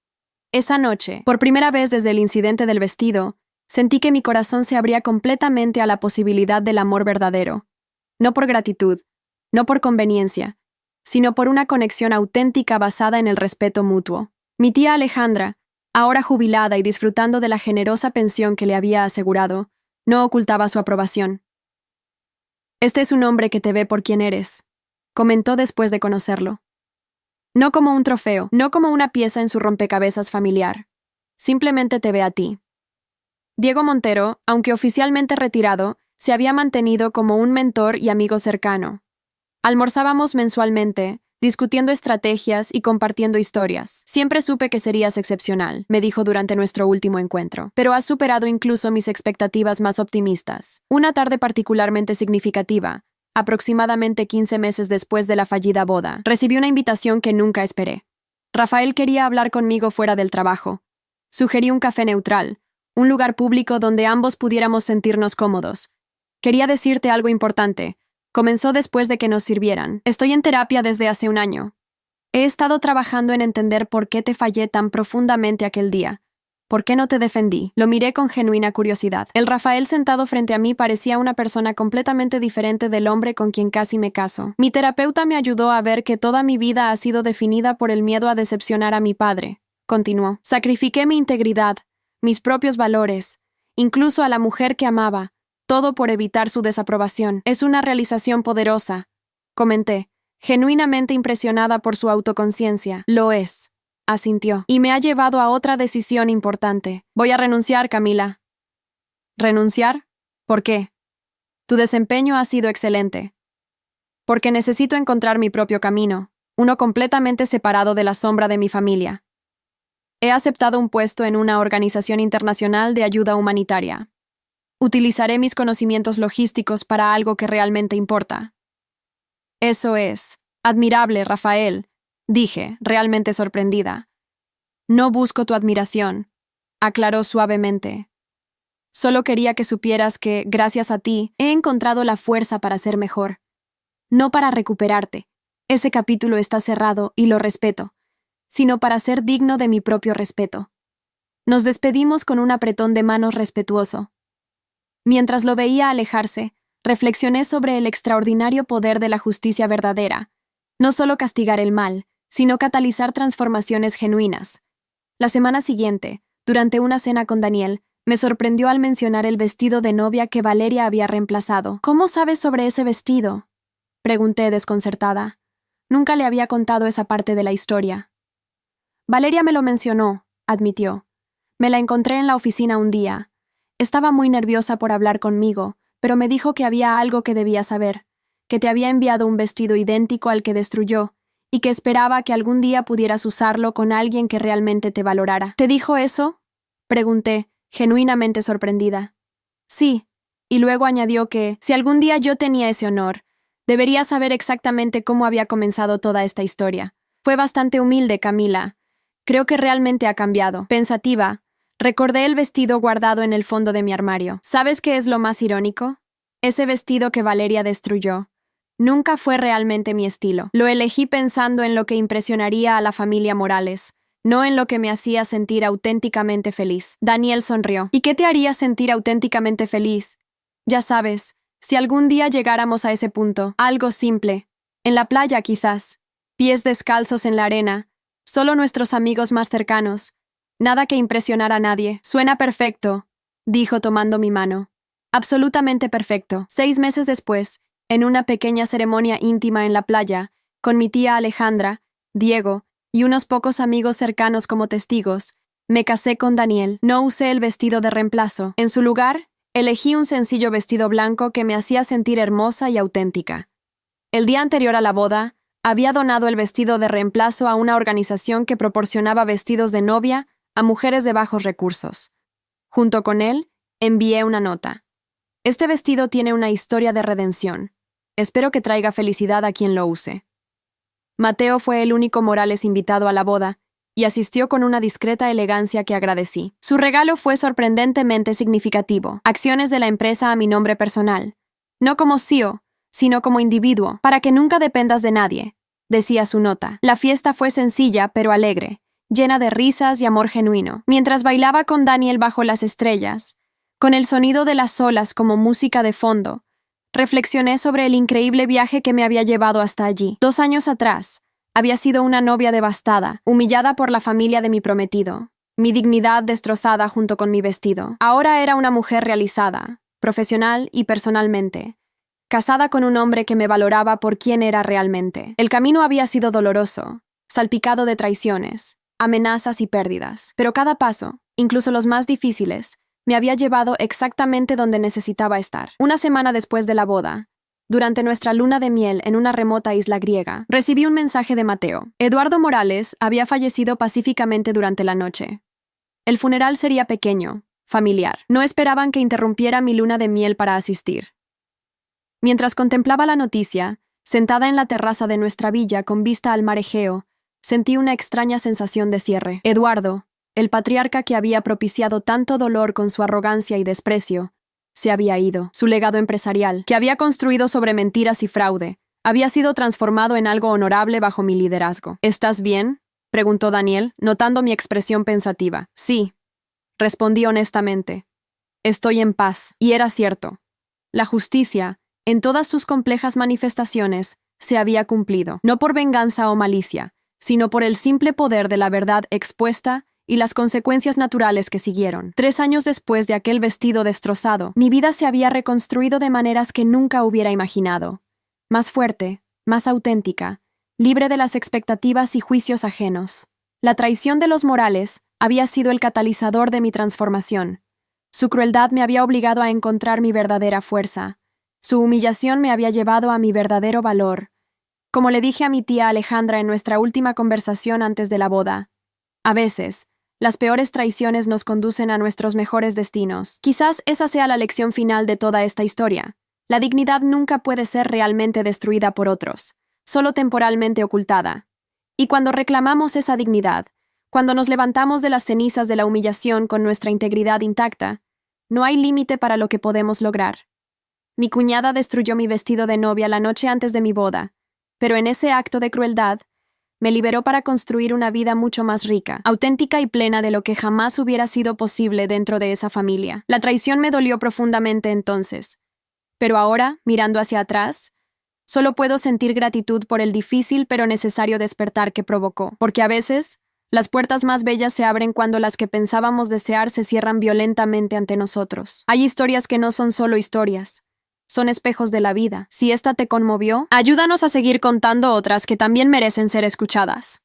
Esa noche, por primera vez desde el incidente del vestido, sentí que mi corazón se abría completamente a la posibilidad del amor verdadero. No por gratitud, no por conveniencia, sino por una conexión auténtica basada en el respeto mutuo. Mi tía Alejandra, ahora jubilada y disfrutando de la generosa pensión que le había asegurado, no ocultaba su aprobación. Este es un hombre que te ve por quien eres, comentó después de conocerlo. No como un trofeo, no como una pieza en su rompecabezas familiar. Simplemente te ve a ti. Diego Montero, aunque oficialmente retirado, se había mantenido como un mentor y amigo cercano. Almorzábamos mensualmente, discutiendo estrategias y compartiendo historias. Siempre supe que serías excepcional, me dijo durante nuestro último encuentro, pero has superado incluso mis expectativas más optimistas. Una tarde particularmente significativa, aproximadamente 15 meses después de la fallida boda, recibí una invitación que nunca esperé. Rafael quería hablar conmigo fuera del trabajo. Sugerí un café neutral, un lugar público donde ambos pudiéramos sentirnos cómodos. Quería decirte algo importante. Comenzó después de que nos sirvieran. Estoy en terapia desde hace 1 año. He estado trabajando en entender por qué te fallé tan profundamente aquel día. ¿Por qué no te defendí? Lo miré con genuina curiosidad. El Rafael sentado frente a mí parecía una persona completamente diferente del hombre con quien casi me caso. Mi terapeuta me ayudó a ver que toda mi vida ha sido definida por el miedo a decepcionar a mi padre. Continuó. Sacrifiqué mi integridad, mis propios valores, incluso a la mujer que amaba, todo por evitar su desaprobación. Es una realización poderosa, comenté, genuinamente impresionada por su autoconciencia. Lo es, asintió, y me ha llevado a otra decisión importante. Voy a renunciar, Camila. ¿Renunciar? ¿Por qué? Tu desempeño ha sido excelente. Porque necesito encontrar mi propio camino, uno completamente separado de la sombra de mi familia. He aceptado un puesto en una organización internacional de ayuda humanitaria. Utilizaré mis conocimientos logísticos para algo que realmente importa. Eso es admirable, Rafael, dije, realmente sorprendida. No busco tu admiración, aclaró suavemente. Solo quería que supieras que, gracias a ti, he encontrado la fuerza para ser mejor. No para recuperarte. Ese capítulo está cerrado y lo respeto. sino para ser digno de mi propio respeto. Nos despedimos con un apretón de manos respetuoso. Mientras lo veía alejarse, reflexioné sobre el extraordinario poder de la justicia verdadera, no solo castigar el mal, sino catalizar transformaciones genuinas. La semana siguiente, durante una cena con Daniel, me sorprendió al mencionar el vestido de novia que Valeria había reemplazado. ¿Cómo sabes sobre ese vestido?, pregunté desconcertada. Nunca le había contado esa parte de la historia. Valeria me lo mencionó, admitió. Me la encontré en la oficina un día. Estaba muy nerviosa por hablar conmigo, pero me dijo que había algo que debía saber, que te había enviado un vestido idéntico al que destruyó, y que esperaba que algún día pudieras usarlo con alguien que realmente te valorara. ¿Te dijo eso?, pregunté, genuinamente sorprendida. Sí, y luego añadió que, si algún día yo tenía ese honor, debería saber exactamente cómo había comenzado toda esta historia. Fue bastante humilde, Camila. Creo que realmente ha cambiado. Pensativa, recordé el vestido guardado en el fondo de mi armario. ¿Sabes qué es lo más irónico? Ese vestido que Valeria destruyó nunca fue realmente mi estilo. Lo elegí pensando en lo que impresionaría a la familia Morales, no en lo que me hacía sentir auténticamente feliz. Daniel sonrió. ¿Y qué te haría sentir auténticamente feliz? Ya sabes, si algún día llegáramos a ese punto, algo simple. En la playa, quizás. Pies descalzos en la arena. Solo nuestros amigos más cercanos. Nada que impresionar a nadie. Suena perfecto, dijo tomando mi mano. Absolutamente perfecto. 6 meses después, en una pequeña ceremonia íntima en la playa, con mi tía Alejandra, Diego y unos pocos amigos cercanos como testigos, me casé con Daniel. No usé el vestido de reemplazo. En su lugar, elegí un sencillo vestido blanco que me hacía sentir hermosa y auténtica. El día anterior a la boda, había donado el vestido de reemplazo a una organización que proporcionaba vestidos de novia a mujeres de bajos recursos. Junto con él, envié una nota. Este vestido tiene una historia de redención. Espero que traiga felicidad a quien lo use. Mateo fue el único Morales invitado a la boda y asistió con una discreta elegancia que agradecí. Su regalo fue sorprendentemente significativo. Acciones de la empresa a mi nombre personal. No como CEO, sino como individuo, para que nunca dependas de nadie, decía su nota. La fiesta fue sencilla pero alegre, llena de risas y amor genuino. Mientras bailaba con Daniel bajo las estrellas, con el sonido de las olas como música de fondo, reflexioné sobre el increíble viaje que me había llevado hasta allí. 2 años atrás, había sido una novia devastada, humillada por la familia de mi prometido, mi dignidad destrozada junto con mi vestido. Ahora era una mujer realizada, profesional y personalmente, casada con un hombre que me valoraba por quien era realmente. El camino había sido doloroso, salpicado de traiciones, amenazas y pérdidas, pero cada paso, incluso los más difíciles, me había llevado exactamente donde necesitaba estar. Una semana después de la boda, durante nuestra luna de miel en una remota isla griega, recibí un mensaje de Mateo. Eduardo Morales había fallecido pacíficamente durante la noche. El funeral sería pequeño, familiar. No esperaban que interrumpiera mi luna de miel para asistir. Mientras contemplaba la noticia, sentada en la terraza de nuestra villa con vista al mar Egeo, sentí una extraña sensación de cierre. Eduardo, el patriarca que había propiciado tanto dolor con su arrogancia y desprecio, se había ido. Su legado empresarial, que había construido sobre mentiras y fraude, había sido transformado en algo honorable bajo mi liderazgo. ¿Estás bien?, preguntó Daniel, notando mi expresión pensativa. Sí, respondí honestamente. Estoy en paz. Y era cierto. La justicia, en todas sus complejas manifestaciones, se había cumplido, no por venganza o malicia, sino por el simple poder de la verdad expuesta y las consecuencias naturales que siguieron. 3 años después de aquel vestido destrozado, mi vida se había reconstruido de maneras que nunca hubiera imaginado. Más fuerte, más auténtica, libre de las expectativas y juicios ajenos. La traición de los Morales había sido el catalizador de mi transformación. Su crueldad me había obligado a encontrar mi verdadera fuerza. Su humillación me había llevado a mi verdadero valor. Como le dije a mi tía Alejandra en nuestra última conversación antes de la boda, a veces, las peores traiciones nos conducen a nuestros mejores destinos. Quizás esa sea la lección final de toda esta historia. La dignidad nunca puede ser realmente destruida por otros, solo temporalmente ocultada. Y cuando reclamamos esa dignidad, cuando nos levantamos de las cenizas de la humillación con nuestra integridad intacta, no hay límite para lo que podemos lograr. Mi cuñada destruyó mi vestido de novia la noche antes de mi boda, pero en ese acto de crueldad, me liberó para construir una vida mucho más rica, auténtica y plena de lo que jamás hubiera sido posible dentro de esa familia. La traición me dolió profundamente entonces. Pero ahora, mirando hacia atrás, solo puedo sentir gratitud por el difícil pero necesario despertar que provocó, porque a veces las puertas más bellas se abren cuando las que pensábamos desear se cierran violentamente ante nosotros. Hay historias que no son solo historias, son espejos de la vida. Si esta te conmovió, ayúdanos a seguir contando otras que también merecen ser escuchadas.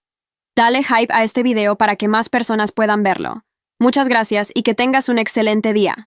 Dale hype a este video para que más personas puedan verlo. Muchas gracias y que tengas un excelente día.